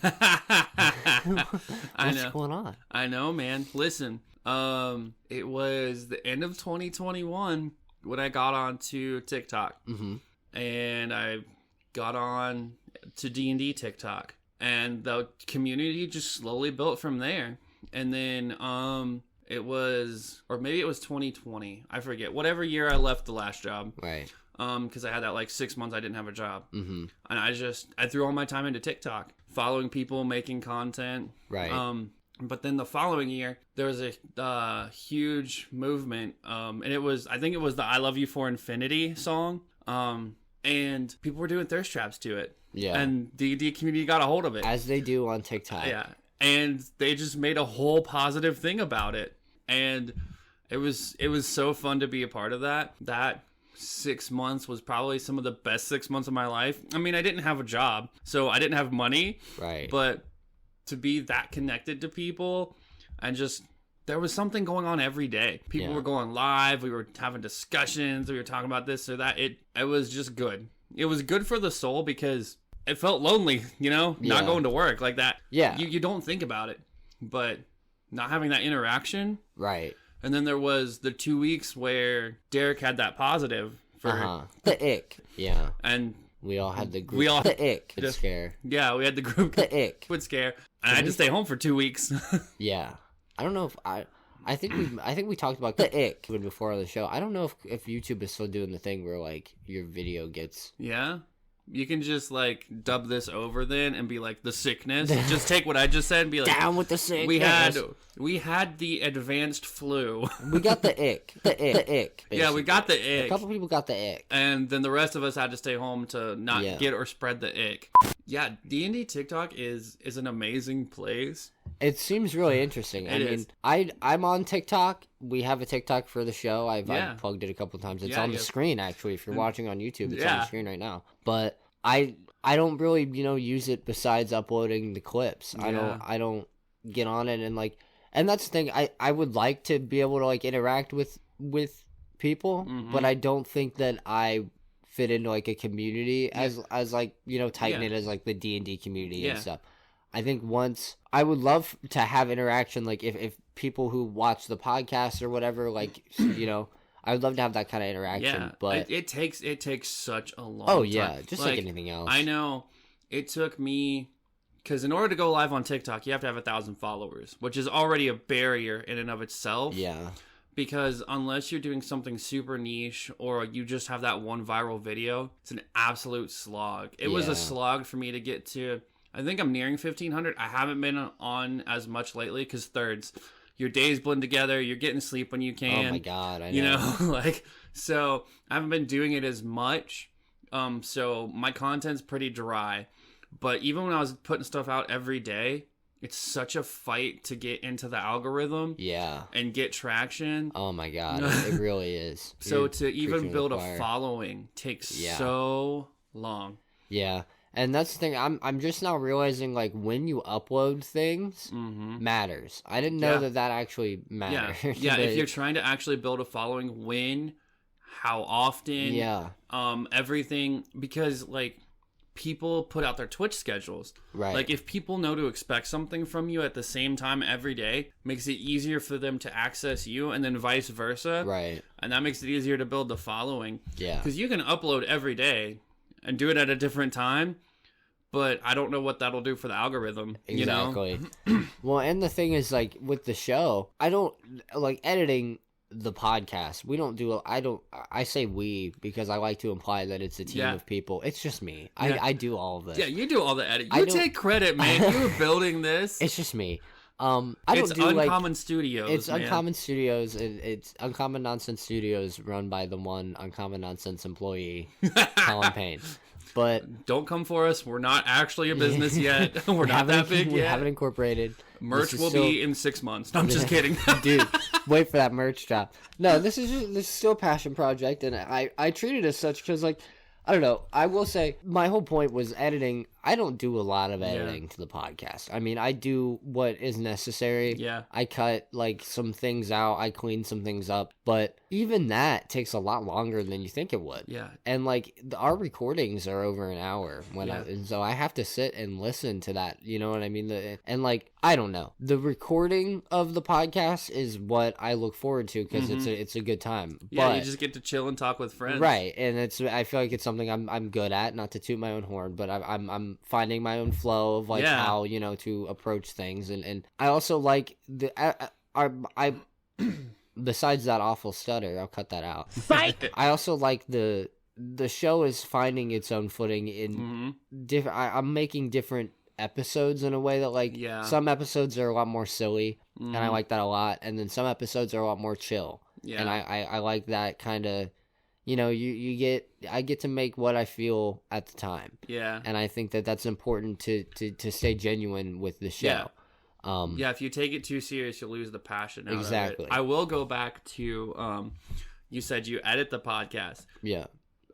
What's going on? I know, man. Listen, It was the end of 2021 when I got onto TikTok. And I got on to D&D TikTok. And the community just slowly built from there. And then it was, or maybe it was 2020. I forget. Whatever year I left the last job. Right. Because I had that like 6 months I didn't have a job. And I threw all my time into TikTok, following people, making content. Right. But then the following year, there was a huge movement. And I think it was the I Love You for Infinity song. And people were doing thirst traps to it. Yeah. And the D&D community got a hold of it. As they do on TikTok. Yeah. And they just made a whole positive thing about it. And it was so fun to be a part of that. That 6 months was probably some of the best 6 months of my life. I mean, I didn't have a job, so I didn't have money. Right. But to be that connected to people, and just, there was something going on every day. People were going live. We were having discussions. We were talking about this or that. It was just good. It was good for the soul because it felt lonely, not going to work like that. Yeah. You don't think about it, but not having that interaction. Right. And then there was the 2 weeks where Derek had that positive for the ick. Yeah. And we all had the group. The ick scare. Yeah, we had the group. The ick would scare. And I had to stay home for 2 weeks. Yeah. I don't know if I think we talked about the ick before the show. I don't know if YouTube is still doing the thing where like your video gets. Yeah. You can just like dub this over then and be like the sickness. Just take what I just said and be like down with the sickness. We had the advanced flu. We got the ick. The ick. Basically. Yeah, we got the ick. A couple people got the ick. And then the rest of us had to stay home to not get or spread the ick. Yeah, D&D TikTok is an amazing place. It seems really interesting. I mean, I'm on TikTok. We have a TikTok for the show. I've plugged it a couple times. It's on the screen, actually. If you're watching on YouTube, it's on the screen right now. But I don't really, use it besides uploading the clips. Yeah. I don't get on it and that's the thing. I would like to be able to like interact with people, but I don't think that I fit into like a community as like, tight knit as like the D&D community and stuff. I think once I would love to have interaction, like if people who watch the podcast or whatever, like, I would love to have that kind of interaction. Yeah, but it takes such a long time. Just like anything else. I know it took me, because in order to go live on TikTok, you have to have 1,000 followers, which is already a barrier in and of itself. Yeah. Because unless you're doing something super niche or you just have that one viral video, it's an absolute slog. It was a slog for me to get to. I think I'm nearing 1,500. I haven't been on as much lately because thirds. Your days blend together. You're getting sleep when you can. Oh my God, I know. So I haven't been doing it as much. So my content's pretty dry. But even when I was putting stuff out every day, it's such a fight to get into the algorithm. Yeah. And get traction. Oh my God, it really is. So to even build a following takes so long. Yeah. And that's the thing, I'm just now realizing, like, when you upload things matters. I didn't know that actually mattered. Yeah, if you're trying to actually build a following, when, how often, everything, because, like, people put out their Twitch schedules. Right. Like, if people know to expect something from you at the same time every day, makes it easier for them to access you, and then vice versa. Right. And that makes it easier to build the following. Yeah. Because you can upload every day and do it at a different time, but I don't know what that'll do for the algorithm. Exactly. Well, and the thing is, like, with the show, I don't like editing the podcast. We don't do. I say we because I like to imply that it's a team of people. It's just me. I do all of this. Yeah, you do all the editing. You take credit, man. You were building this. It's just me. It's Uncommon Studios. It's Uncommon Studios. It's Uncommon Nonsense Studios, run by the one Uncommon Nonsense employee, Colin Payne. But don't come for us. We're not actually a business yet. We're not that big yet. We haven't incorporated. Merch will be in 6 months. No, I'm just kidding, dude. Wait for that merch drop. No, this is still a passion project, and I treat it as such because, like, I don't know. I will say my whole point was editing. I don't do a lot of editing to the podcast. I mean, I do what is necessary. Yeah. I cut like some things out. I clean some things up. But even that takes a lot longer than you think it would. Yeah. And like our recordings are over an hour and so I have to sit and listen to that. You know what I mean? And like, I don't know. The recording of the podcast is what I look forward to because it's a good time. Yeah, but, you just get to chill and talk with friends. Right. And I feel like it's something I'm good at, not to toot my own horn, but I'm finding my own flow of like how, you know, to approach things. And I also like I besides that awful stutter, I'll cut that out. I also like the show is finding its own footing in different. I'm making different episodes in a way that like some episodes are a lot more silly, and I like that a lot. And then some episodes are a lot more chill, and I like that kind of. You know, I get to make what I feel at the time. Yeah. And I think that's important to stay genuine with the show. Yeah. If you take it too serious, you'll lose the passion out exactly. of it. I will go back to, you said you edit the podcast. Yeah.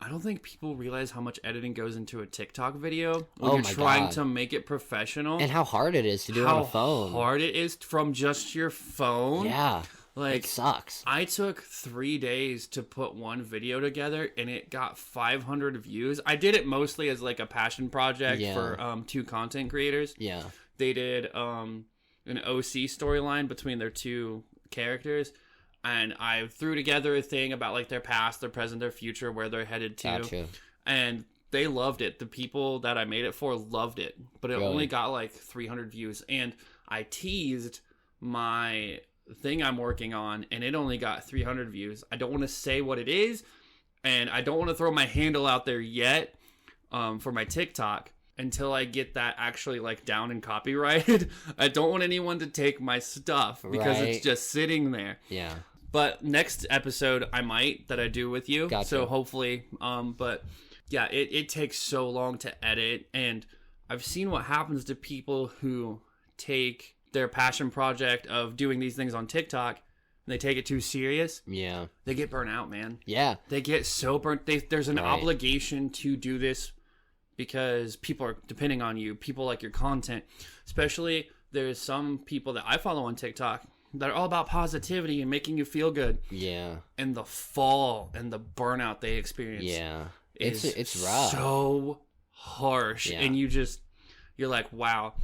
I don't think people realize how much editing goes into a TikTok video when you're trying to make it professional. And how hard it is to do it on a phone. How hard it is from just your phone. Yeah. Like, it sucks. I took 3 days to put one video together, and it got 500 views. I did it mostly as like a passion project for 2 content creators. Yeah. They did an OC storyline between their 2 characters, and I threw together a thing about like their past, their present, their future, where they're headed to. Gotcha. And they loved it. The people that I made it for loved it, but it only got like 300 views. And I teased my thing I'm working on, and it only got 300 views. I don't want to say what it is, and I don't want to throw my handle out there yet for my TikTok until I get that actually like down and copyrighted. I don't want anyone to take my stuff because it's just sitting there. Yeah. But next episode I might that I do with you. Gotcha. So hopefully, but yeah, it takes so long to edit, and I've seen what happens to people who take their passion project of doing these things on TikTok and they take it too serious. Yeah. They get burnt out, man. Yeah. They get so burnt. There's an obligation to do this because people are depending on you. People like your content. Especially there's some people that I follow on TikTok that are all about positivity and making you feel good. Yeah. And the fall and the burnout they experience. Yeah. It's rough. So harsh. Yeah. And you're like, wow.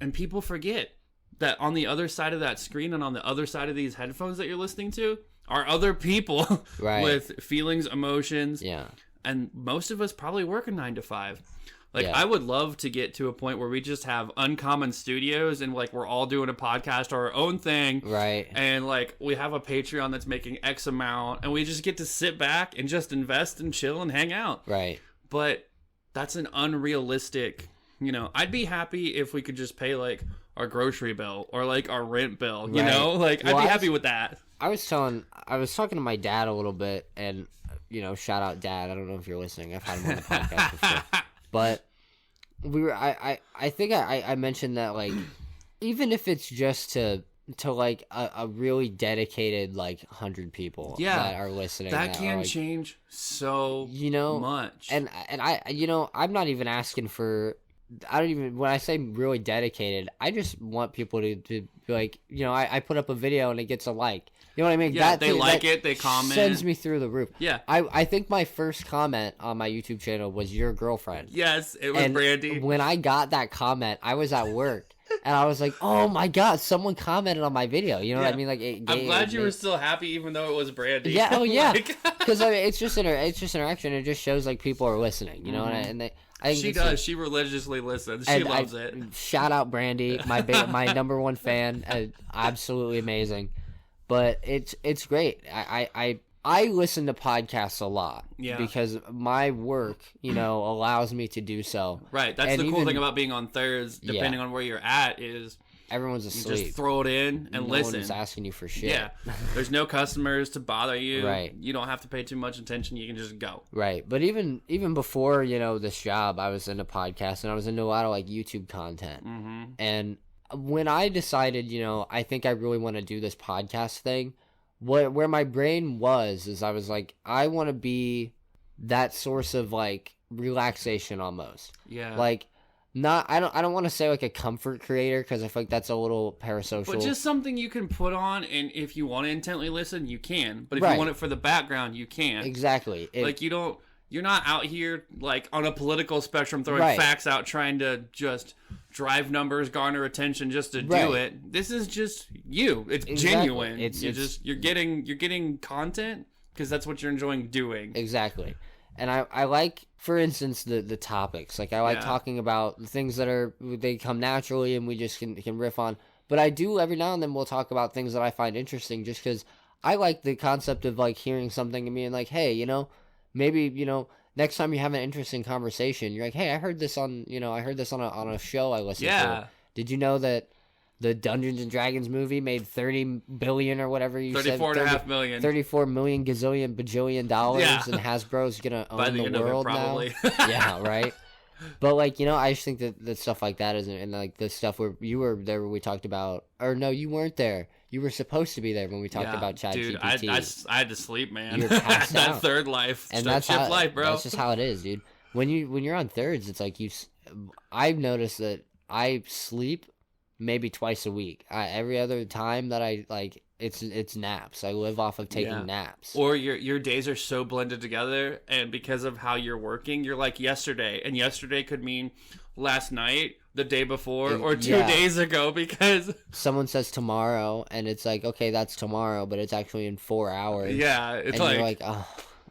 And people forget that on the other side of that screen and on the other side of these headphones that you're listening to are other people with feelings, emotions. Yeah. And most of us probably work a 9 to 5. Like, I would love to get to a point where we just have uncommon studios and, like, we're all doing a podcast or our own thing. Right. And, like, we have a Patreon that's making X amount, and we just get to sit back and just invest and chill and hang out. Right. But that's an unrealistic, you know, I'd be happy if we could just pay, like, our grocery bill or, like, our rent bill, you know? Like, I'd be happy with that. I was talking to my dad a little bit, and, you know, shout out Dad. I don't know if you're listening. I've had him on the podcast before. But I think I mentioned that, like, even if it's just to like a really dedicated, like, 100 people that are listening. That can like, change so much. And I, you know, I'm not even asking for, when I say really dedicated, I just want people to be like, you know, I put up a video and it gets a like. You know what I mean? Yeah, they like it, they comment. Sends me through the roof. Yeah. I think my first comment on my YouTube channel was your girlfriend. Yes, it was Brandy. When I got that comment, I was at work. And I was like, oh my God, someone commented on my video. You know what I mean? Like, I'm glad you were still happy even though it was Brandy. Yeah, oh yeah. Because I mean, it's just interaction. It just shows like people are listening, you know? And I think she does. She religiously listens. She loves it. Shout out Brandy, my number one fan. Absolutely amazing. But it's great. I listen to podcasts a lot because my work, you know, allows me to do so. Right. That's the cool thing about being on thirds, depending on where you're at, is everyone's asleep. You just throw it in and listen. No one's asking you for shit. Yeah. There's no customers to bother you. Right. You don't have to pay too much attention. You can just go. Right. But even before, you know, this job, I was into podcasts and I was into a lot of like YouTube content. Mm-hmm. And when I decided, you know, I think I really want to do this podcast thing, where my brain was is I was like, I want to be that source of like relaxation almost. Yeah. Like I don't want to say like a comfort creator because I feel like that's a little parasocial. But just something you can put on, and if you want to intently listen, you can. But if Right. you want it for the background, you can. Exactly. Like you're not out here like on a political spectrum throwing Right. facts out trying to just drive numbers, garner attention just to do it. This is just you. It's genuine. You're getting content because that's what you're enjoying doing. Exactly. And I like, for instance, the topics. Like, I like talking about the things that they come naturally and we just can riff on. But I do, every now and then, we'll talk about things that I find interesting just because I like the concept of, like, hearing something and being like, hey, maybe, next time you have an interesting conversation, you're like, hey, I heard this on a show I listened to. Did you know that the Dungeons and Dragons movie made $30 billion or whatever you said? $34.5 million. $34 million gazillion bajillion dollars, and Hasbro's gonna own the world now. Yeah, right. But like, I just think that stuff like that isn't, and like the stuff where you were there when we talked about, or no, you weren't there. You were supposed to be there when we talked about ChatGPT. Dude, I had to sleep, man. You were passed that out. Third life, and that's how, life, bro. That's just how it is, dude. When you're on thirds, it's like I've noticed that I sleep maybe twice a week. Every other time that I like, it's naps. I live off of taking naps. Or your days are so blended together, and because of how you're working, you're like yesterday, and yesterday could mean last night, the day before, or 2 days ago, because someone says tomorrow, and it's like, okay, that's tomorrow, but it's actually in 4 hours. Yeah, it's and you're like, oh,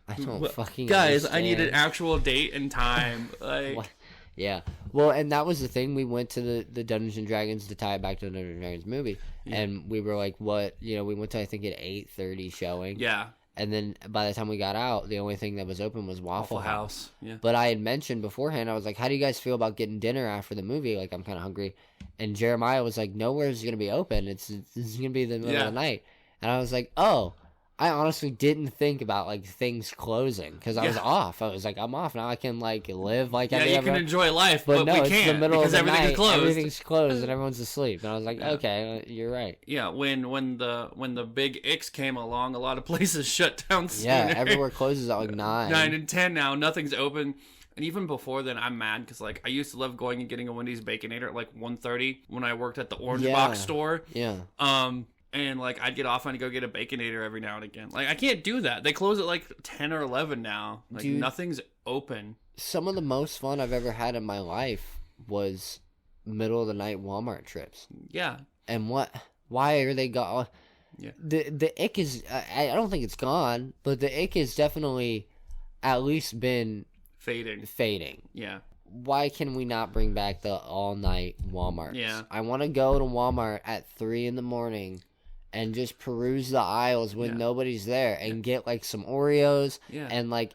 I don't fucking guys, understand. I need an actual date and time. Like, what? Yeah. Well, and that was the thing. We went to the Dungeons and Dragons, to tie it back to the Dungeons and Dragons movie, and we were like, what? We went to, I think, an 8:30 showing. Yeah. And then by the time we got out, the only thing that was open was Waffle House. Yeah. But I had mentioned beforehand, I was like, how do you guys feel about getting dinner after the movie? Like, I'm kind of hungry. And Jeremiah was like, nowhere's going to be open. This is going to be the middle of the night. And I was like, oh, I honestly didn't think about, like, things closing because I was off. I was like, I'm off now. I can, like, live like I you can enjoy life, but no, we it's can't the middle because of the everything's night. closed. Everything's closed and everyone's asleep. And I was like, okay, you're right. Yeah, when the big X came along, a lot of places shut down sooner. Yeah, everywhere closes at like 9. 9 and 10 now. Nothing's open. And even before then, I'm mad because, like, I used to love going and getting a Wendy's Baconator at, like, 1:30 when I worked at the Orange Box store. Yeah. And, like, I'd get off and I'd go get a Baconator every now and again. Like, I can't do that. They close at, like, 10 or 11 now. Like, Dude, nothing's open. Some of the most fun I've ever had in my life was middle of the night Walmart trips. Yeah. And why are they gone? Yeah. The ick is, I don't think it's gone, but the ick has definitely at least been fading. Yeah. Why can we not bring back the all-night Walmarts? Yeah. I want to go to Walmart at 3 in the morning and just peruse the aisles when nobody's there and get, like, some Oreos and, like,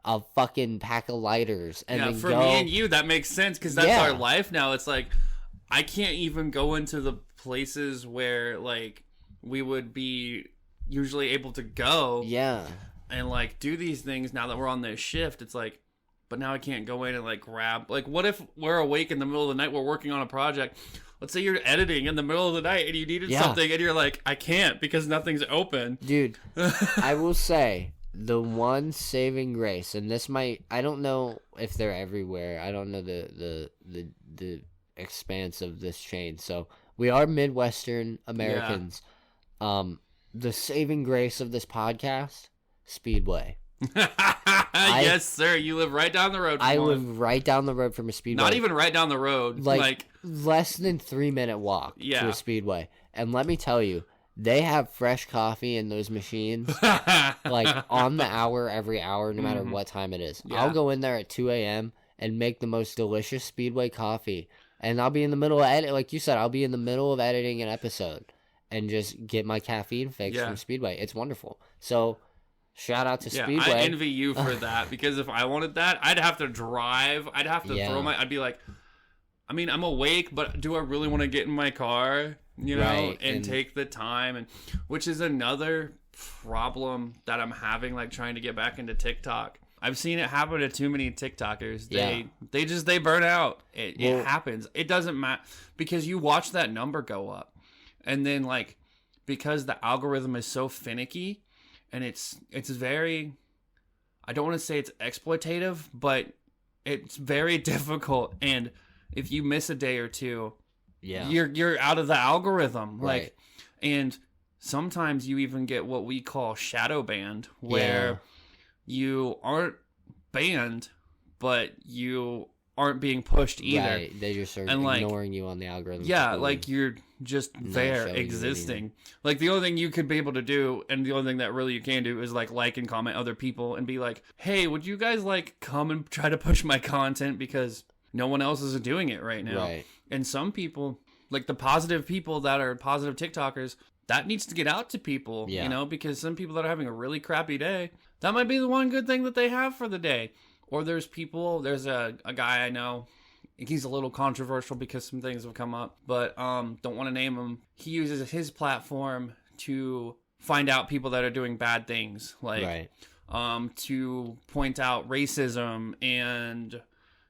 a fucking pack of lighters. And then for me and you, that makes sense because that's our life now. It's like, I can't even go into the places where, like, we would be usually able to go. Yeah. And, like, do these things now that we're on this shift. It's like, but now I can't go in and, like, grab. Like, what if we're awake in the middle of the night, we're working on a project. Let's say you're editing in the middle of the night and you needed something and you're like, I can't because nothing's open. Dude, I will say the one saving grace, and this might, I don't know if they're everywhere. I don't know the expanse of this chain. So we are Midwestern Americans. Yeah. The saving grace of this podcast, Speedway. Yes, sir. You live right down the road from one. Live right down the road from a Speedway. Not even right down the road. Like less than 3-minute walk to a Speedway. And let me tell you, they have fresh coffee in those machines like on the hour, every hour, no matter what time it is. Yeah. I'll go in there at 2 a.m. and make the most delicious Speedway coffee. And I'll be in the middle of edit, like you said, I'll be in the middle of editing an episode and just get my caffeine fix from Speedway. It's wonderful. So shout out to Speedway. I envy you for that because if I wanted that, I'd have to drive. I'd have to I'd be like, I mean, I'm awake, but do I really want to get in my car, and take the time? And which is another problem that I'm having, like trying to get back into TikTok. I've seen it happen to too many TikTokers. They burn out. It happens. It doesn't matter because you watch that number go up. And then, like, because the algorithm is so finicky and it's very, I don't want to say it's exploitative, but it's very difficult. And if you miss a day or two, yeah, you're out of the algorithm. Right. Like, and sometimes you even get what we call shadow banned, where you aren't banned, but you aren't being pushed either. Right. They just are ignoring you on the algorithm. Yeah, like you're just there existing. Like the only thing you could be able to do, and the only thing that really you can do, is like and comment other people and be like, hey, would you guys like come and try to push my content, because no one else is doing it right now. Right. And some people, like the positive people that are positive TikTokers, that needs to get out to people, you know, because some people that are having a really crappy day, that might be the one good thing that they have for the day. Or there's a guy I know, he's a little controversial because some things have come up, but don't want to name him. He uses his platform to find out people that are doing bad things, like to point out racism and,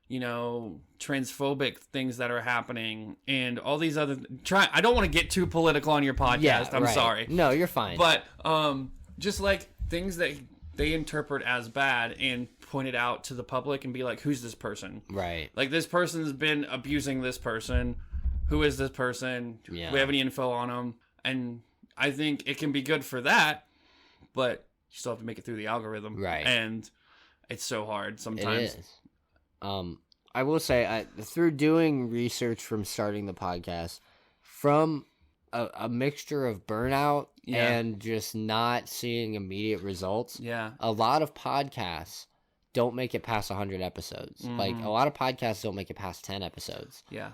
you know, transphobic things that are happening and all these other I don't want to get too political on your podcast. I'm sorry. No, you're fine. But just like things that they interpret as bad and point it out to the public and be like, who's this person? Right. Like, this person's been abusing this person. Who is this person? Yeah. Do we have any info on them? And I think it can be good for that, but you still have to make it through the algorithm. Right. And it's so hard sometimes. It is. I will say, through doing research from starting the podcast, from a mixture of burnout and just not seeing immediate results, a lot of podcasts don't make it past 100 episodes. Mm-hmm. Like, a lot of podcasts don't make it past 10 episodes. Yeah.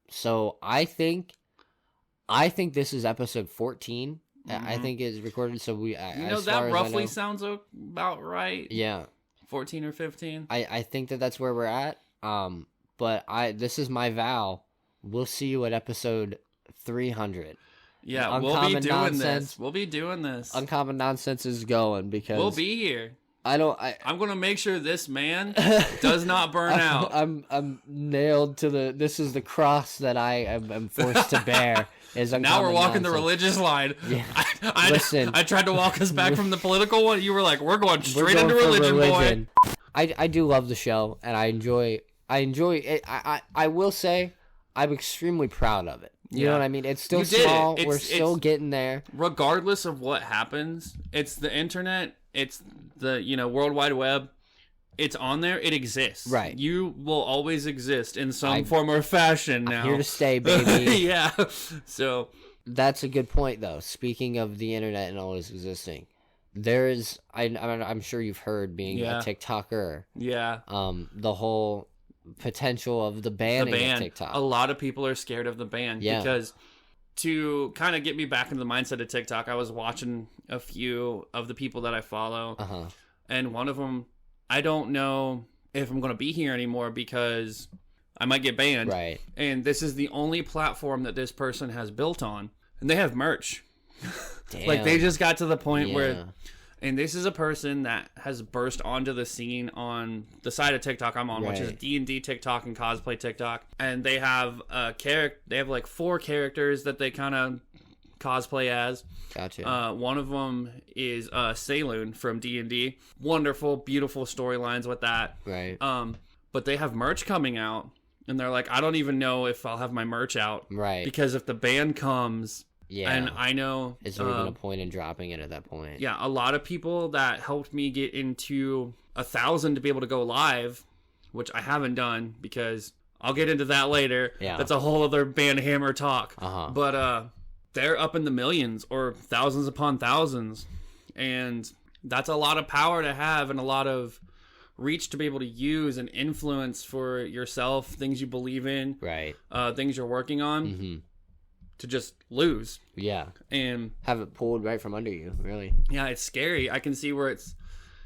So I think this is episode 14. Mm-hmm. I think it's recorded. So that roughly sounds about right. Yeah. 14 or 15. I think that's where we're at. But this is my vow. We'll see you at episode 300. Yeah, we'll be doing this. We'll be doing this. Uncommon Nonsense is going because we'll be here. I'm gonna make sure this man does not burn out. I'm nailed to this is the cross that I am forced to bear. Is now we're walking the religious line. Yeah. Listen, I tried to walk us back from the political one. You were like, we're going straight into religion, boy. I do love the show, and I enjoy it. I will say I'm extremally proud of it. You know what I mean? It's still small. We're still getting there. Regardless of what happens, it's the internet. It's the World Wide Web. It's on there. It exists. Right. You will always exist in some form or fashion now. I'm here to stay, baby. Yeah. So that's a good point, though. Speaking of the internet and always existing, there is. I'm sure you've heard, being a TikToker. Yeah. The whole potential of the banning of TikTok. A lot of people are scared of the ban because to kind of get me back into the mindset of TikTok, I was watching a few of the people that I follow, and one of them, I don't know if I'm going to be here anymore because I might get banned. Right. And this is the only platform that this person has built on, and they have merch. Damn. Like, they just got to the point where. And this is a person that has burst onto the scene on the side of TikTok I'm on, which is D&D TikTok and cosplay TikTok. And they have they have like 4 characters that they kind of cosplay as. Gotcha. One of them is Saloon from D&D. Wonderful, beautiful storylines with that. Right. But they have merch coming out, and they're like, I don't even know if I'll have my merch out. Right. Because if the ban comes. Yeah, and I know... Is there even a point in dropping it at that point? Yeah, a lot of people that helped me get into 1,000 to be able to go live, which I haven't done because I'll get into that later. Yeah. That's a whole other band hammer talk. Uh-huh. But they're up in the millions or thousands upon thousands. And that's a lot of power to have and a lot of reach to be able to use and influence for yourself, things you believe in, right? Things you're working on. Mm-hmm. To just lose. Yeah. And have it pulled right from under you, really. Yeah, it's scary. I can see where it's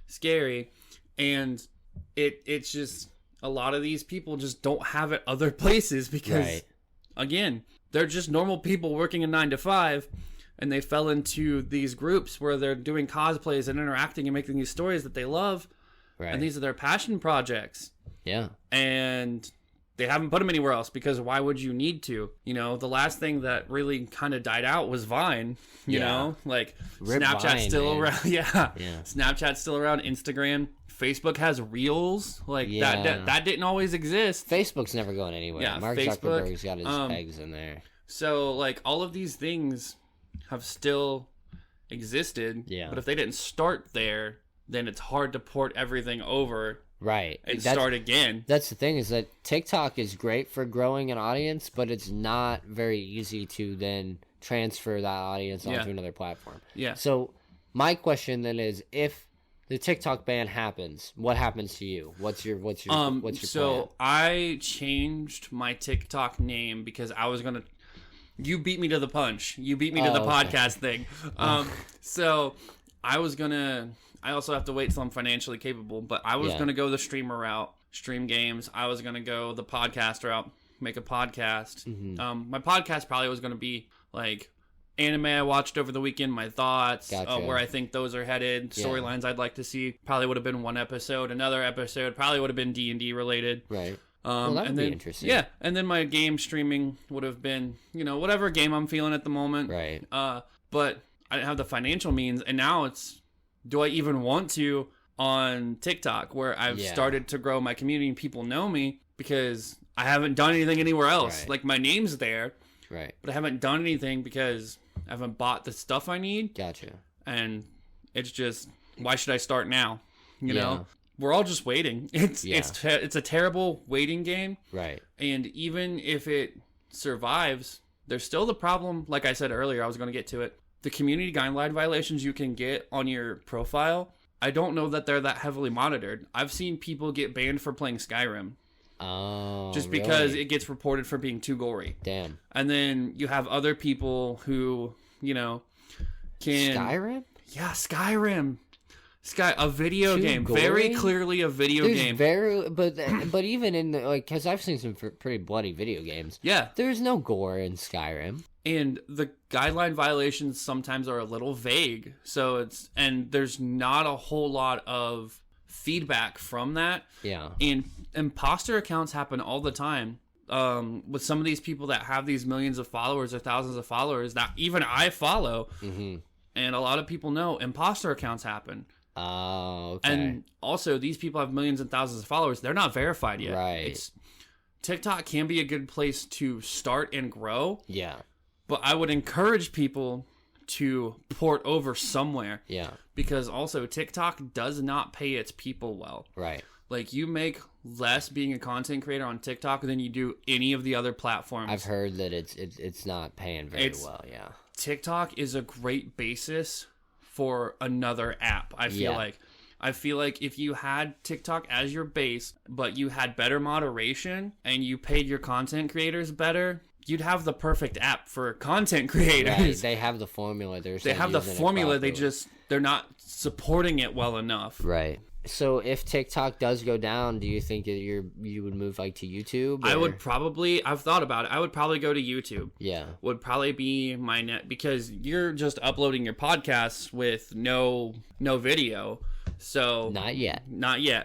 scary. And it's just a lot of these people just don't have it other places because, again, they're just normal people working a 9 to 5, and they fell into these groups where they're doing cosplays and interacting and making these stories that they love. Right. And these are their passion projects. Yeah. And they haven't put them anywhere else because why would you need to? You know, the last thing that really kind of died out was Vine, you know, like Snapchat's Vine, still around. Yeah. Snapchat's still around. Instagram, Facebook has Reels. Like that didn't always exist. Facebook's never going anywhere. Yeah, Mark Zuckerberg's got his eggs in there. So like all of these things have still existed. Yeah. But if they didn't start there, then it's hard to port everything over. Right. And start again. That's the thing, is that TikTok is great for growing an audience, but it's not very easy to then transfer that audience onto another platform. Yeah. So my question then is, if the TikTok ban happens, what happens to you? What's your plan? So I changed my TikTok name because I was gonna. You beat me to the punch. You beat me to the podcast thing. So I was gonna. I also have to wait till I'm financially capable, but I was going to go the streamer route, stream games. I was going to go the podcast route, make a podcast. Mm-hmm. My podcast probably was going to be like anime I watched over the weekend, my thoughts, where I think those are headed, storylines I'd like to see. Probably would have been one episode. Another episode probably would have been D&D related. Right. Well, that would be interesting. Yeah, and then my game streaming would have been, you know, whatever game I'm feeling at the moment. Right. But I didn't have the financial means, and now it's, do I even want to on TikTok, where I've started to grow my community and people know me because I haven't done anything anywhere else. Right. Like my name's there, right? But I haven't done anything because I haven't bought the stuff I need. Gotcha. And it's just, why should I start now? You know, we're all just waiting. It's a terrible waiting game, right? And even if it survives, there's still the problem. Like I said earlier, I was going to get to it. The community guideline violations you can get on your profile, I don't know that they're that heavily monitored. I've seen people get banned for playing Skyrim. Oh, just because it gets reported for being too gory. Damn. And then you have other people who, you know, can... Skyrim? Yeah, Skyrim. A video game. Gory? Very clearly a video game. But even in the, like, because I've seen some pretty bloody video games. Yeah. There's no gore in Skyrim. And the guideline violations sometimes are a little vague. So and there's not a whole lot of feedback from that. Yeah. And imposter accounts happen all the time. With some of these people that have these millions of followers or thousands of followers that even I follow. Mm-hmm. And a lot of people know imposter accounts happen. Oh, okay. And also, these people have millions and thousands of followers. They're not verified yet. Right. TikTok can be a good place to start and grow. Yeah. But I would encourage people to port over somewhere. Yeah. Because also, TikTok does not pay its people well. Right. Like, you make less being a content creator on TikTok than you do any of the other platforms. I've heard that it's not paying very well, yeah. TikTok is a great basis for another app, I feel like. I feel like if you had TikTok as your base, but you had better moderation and you paid your content creators better, you'd have the perfect app for content creators. Right. They have the formula. They have the formula. They're not supporting it well enough. Right. So if TikTok does go down, do you think that you would move like to YouTube? Or? I would probably. I've thought about it. I would probably go to YouTube. Yeah. Would probably be my net, because you're just uploading your podcasts with no video. So not yet.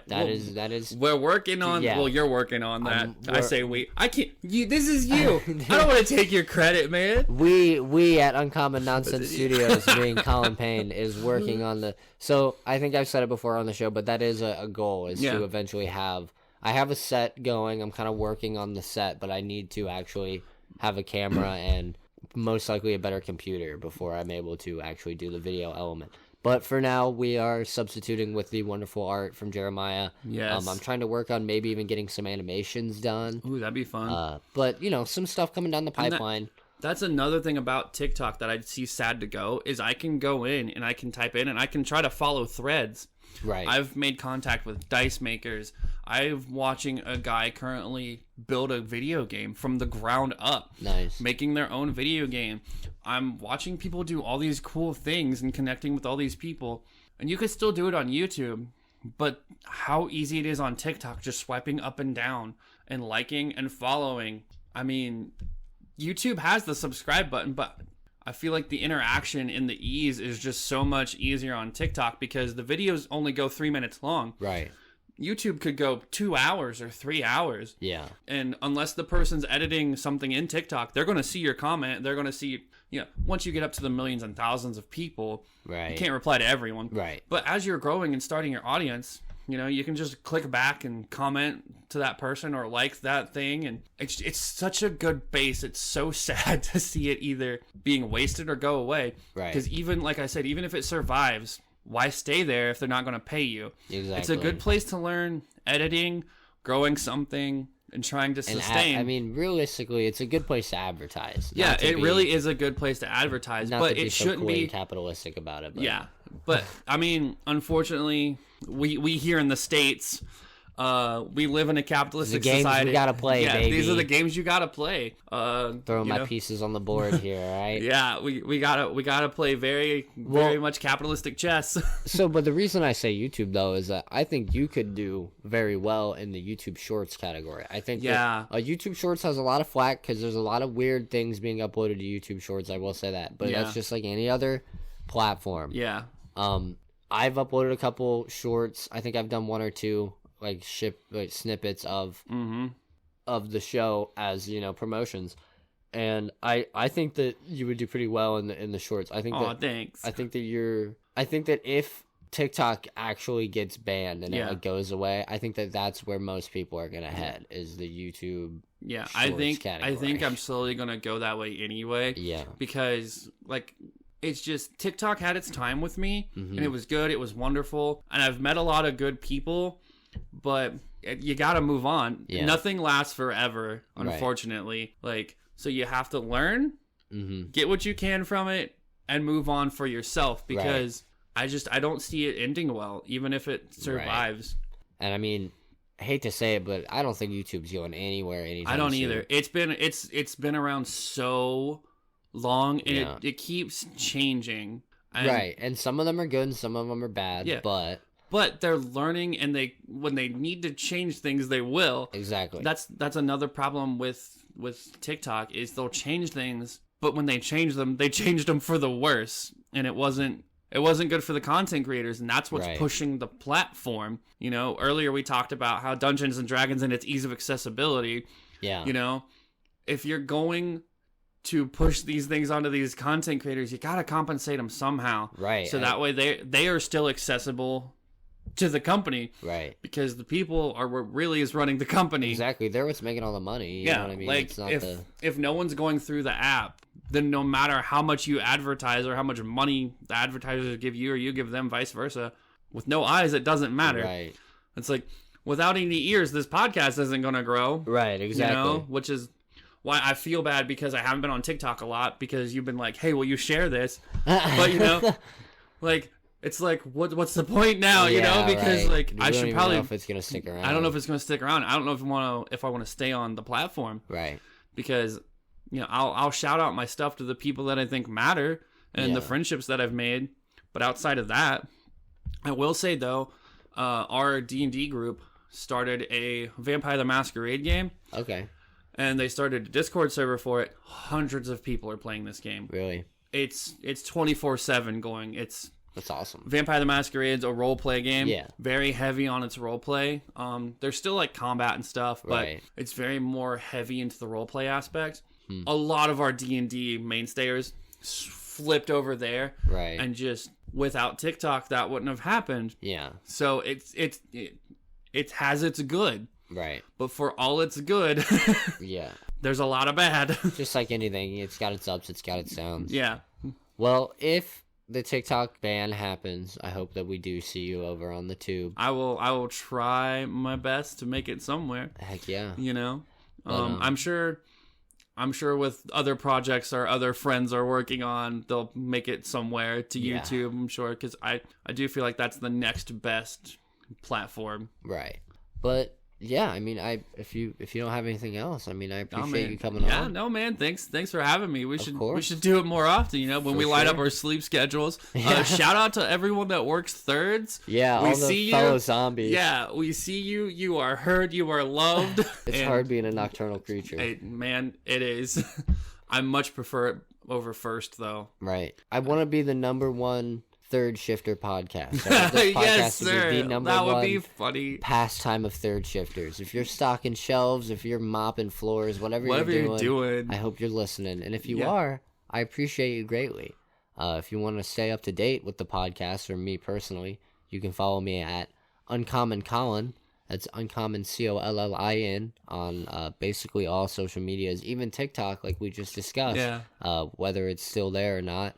That is. We're working on. Yeah. Well, you're working on that. I say we. I can't. This is you. I don't want to take your credit, man. We at Uncommon Nonsense Studios, being Colin Payne, is working on the. So I think I've said it before on the show, but that is a goal, is to eventually have. I have a set going. I'm kind of working on the set, but I need to actually have a camera and most likely a better computer before I'm able to actually do the video element. But for now, we are substituting with the wonderful art from Jeremiah. Yes. I'm trying to work on maybe even getting some animations done. Ooh, that'd be fun. But, some stuff coming down the pipeline. That's another thing about TikTok that I see sad to go, is I can go in and I can type in and I can try to follow threads. Right. I've made contact with dice makers. I'm watching a guy currently build a video game from the ground up. Nice. Making their own video game. I'm watching people do all these cool things and connecting with all these people. And you could still do it on YouTube, but how easy it is on TikTok, just swiping up and down and liking and following. I mean, YouTube has the subscribe button, but I feel like the interaction and the ease is just so much easier on TikTok because the videos only go 3 minutes long. Right. YouTube could go 2 hours or 3 hours. Yeah. And unless the person's editing something in TikTok, they're going to see your comment. They're going to see, once you get up to the millions and thousands of people, right, you can't reply to everyone. Right. But as you're growing and starting your audience, you can just click back and comment to that person or like that thing. And it's such a good base. It's so sad to see it either being wasted or go away. Right. Because even, like I said, even if it survives, why stay there if they're not going to pay you? Exactly. It's a good place to learn editing, growing something, and trying to sustain. I mean, realistically, it's a good place to advertise. Yeah, it really is a good place to advertise, but it shouldn't be capitalistic about it. But. Yeah, but I mean, unfortunately, we here in the States, we live in a capitalistic games society. We gotta play, baby. These are the games you gotta play. Throwing my pieces on the board here, right? Yeah, we gotta play very much capitalistic chess. But the reason I say YouTube though is that I think you could do very well in the YouTube Shorts category. I think that YouTube Shorts has a lot of flack because there's a lot of weird things being uploaded to YouTube Shorts. I will say that, but that's just like any other platform. Yeah. I've uploaded a couple shorts. I think I've done one or two snippets of the show as promotions, and I think that you would do pretty well in the shorts. I think. Thanks. I think that if TikTok actually gets banned and it goes away, I think that that's where most people are gonna head is the YouTube. Yeah, Shorts I category. think I'm slowly gonna go that way anyway. Yeah, because it's just TikTok had its time with me, and it was good. It was wonderful, and I've met a lot of good people. But you gotta move on. Yeah. Nothing lasts forever, unfortunately. Right. So you have to learn, get what you can from it, and move on for yourself. Because I don't see it ending well, even if it survives. Right. And I mean, I hate to say it, but I don't think YouTube's going anywhere anytime I don't soon. either. It's been around so long, and it keeps changing. Right, and some of them are good, and some of them are bad. Yeah. But they're learning, and when they need to change things, they will. Exactly. That's another problem with TikTok is they'll change things, but when they change them, they changed them for the worse, and it wasn't good for the content creators, and that's what's pushing the platform. Earlier we talked about how Dungeons and Dragons and its ease of accessibility. Yeah. If you're going to push these things onto these content creators, you gotta compensate them somehow. Right. So that way they are still accessible to the company, right? Because the people are what really is running the company. Exactly, they're what's making all the money. You know what I mean? Like it's not if no one's going through the app, then no matter how much you advertise or how much money the advertisers give you or you give them, vice versa, with no eyes, it doesn't matter. Right. It's like without any ears, this podcast isn't going to grow. Right. Exactly. Which is why I feel bad because I haven't been on TikTok a lot because you've been like, hey, will you share this? But it's like, what's the point now? Because I should probably know if it's gonna stick around. I don't know if it's gonna stick around. I don't know if I want to stay on the platform. Right. Because I'll shout out my stuff to the people that I think matter and the friendships that I've made. But outside of that, I will say though, our D&D group started a Vampire the Masquerade game. Okay. And they started a Discord server for it. Hundreds of people are playing this game. Really? It's 24/7 going. That's awesome. Vampire the Masquerade's a role play game. Yeah. Very heavy on its role play. There's still combat and stuff, but it's very more heavy into the role play aspect. A lot of our D&D mainstayers flipped over there. Right. And just without TikTok that wouldn't have happened. Yeah. So it has its good. Right. But for all its good, there's a lot of bad. Just like anything, it's got its ups, it's got its downs. Yeah. Well, if the TikTok ban happens, I hope that we do see you over on the tube. I will try my best to make it somewhere. Heck yeah. I'm sure with other projects our other friends are working on, they'll make it somewhere to YouTube, I'm sure, because I do feel like that's the next best platform. Right. But yeah, I mean, if you don't have anything else, I mean, I appreciate you coming on. Yeah, no, man, thanks for having me. We should do it more often. When we light up our sleep schedules. Shout out to everyone that works thirds. Yeah, all the fellow zombies. Yeah, we see you. You are heard. You are loved. It's hard being a nocturnal creature. Man, it is. I much prefer it over first, though. Right. I want to be the number one third shifter podcast. So this podcast yes, sir. Will be the number that would one be funny pastime of third shifters. If you're stocking shelves, if you're mopping floors, whatever you're doing, I hope you're listening. And if you are, I appreciate you greatly. If you want to stay up to date with the podcast or me personally, you can follow me at Uncommon Colin. That's Uncommon COLLIN on basically all social medias, even TikTok, like we just discussed. Yeah. Whether it's still there or not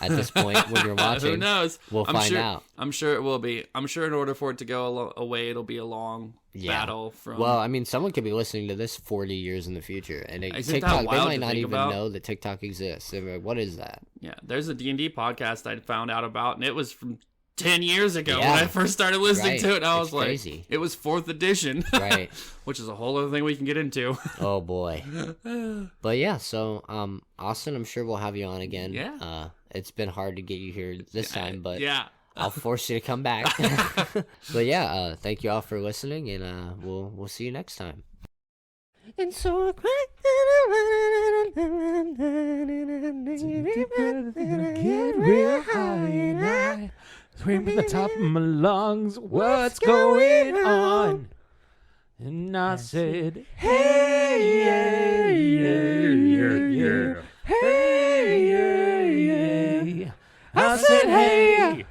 at this point when you're watching, who knows? We'll find out. I'm sure it will be. I'm sure in order for it to go away, it'll be a long battle. From well, I mean, someone could be listening to this 40 years in the future, and TikTok, they might not even know that TikTok exists. They're like, what is that? Yeah, there's a D&D podcast I found out about, and it was from 10 years ago when I first started listening to it, and I was like, crazy. It was 4th edition. Right. Which is a whole other thing we can get into. Oh, boy. But yeah, so, Austin, I'm sure we'll have you on again. Yeah. It's been hard to get you here this time, but I'll force you to come back. But yeah, thank you all for listening, and we'll see you next time. And so I get real high and I scream at the top of my lungs, what's going on? And I said, hey, yeah, yeah, yeah, yeah. Hey, yeah, yeah. I said, hey,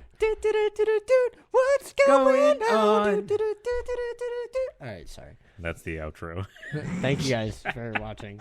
what's going on? All right, sorry. That's the outro. Thank you guys for watching.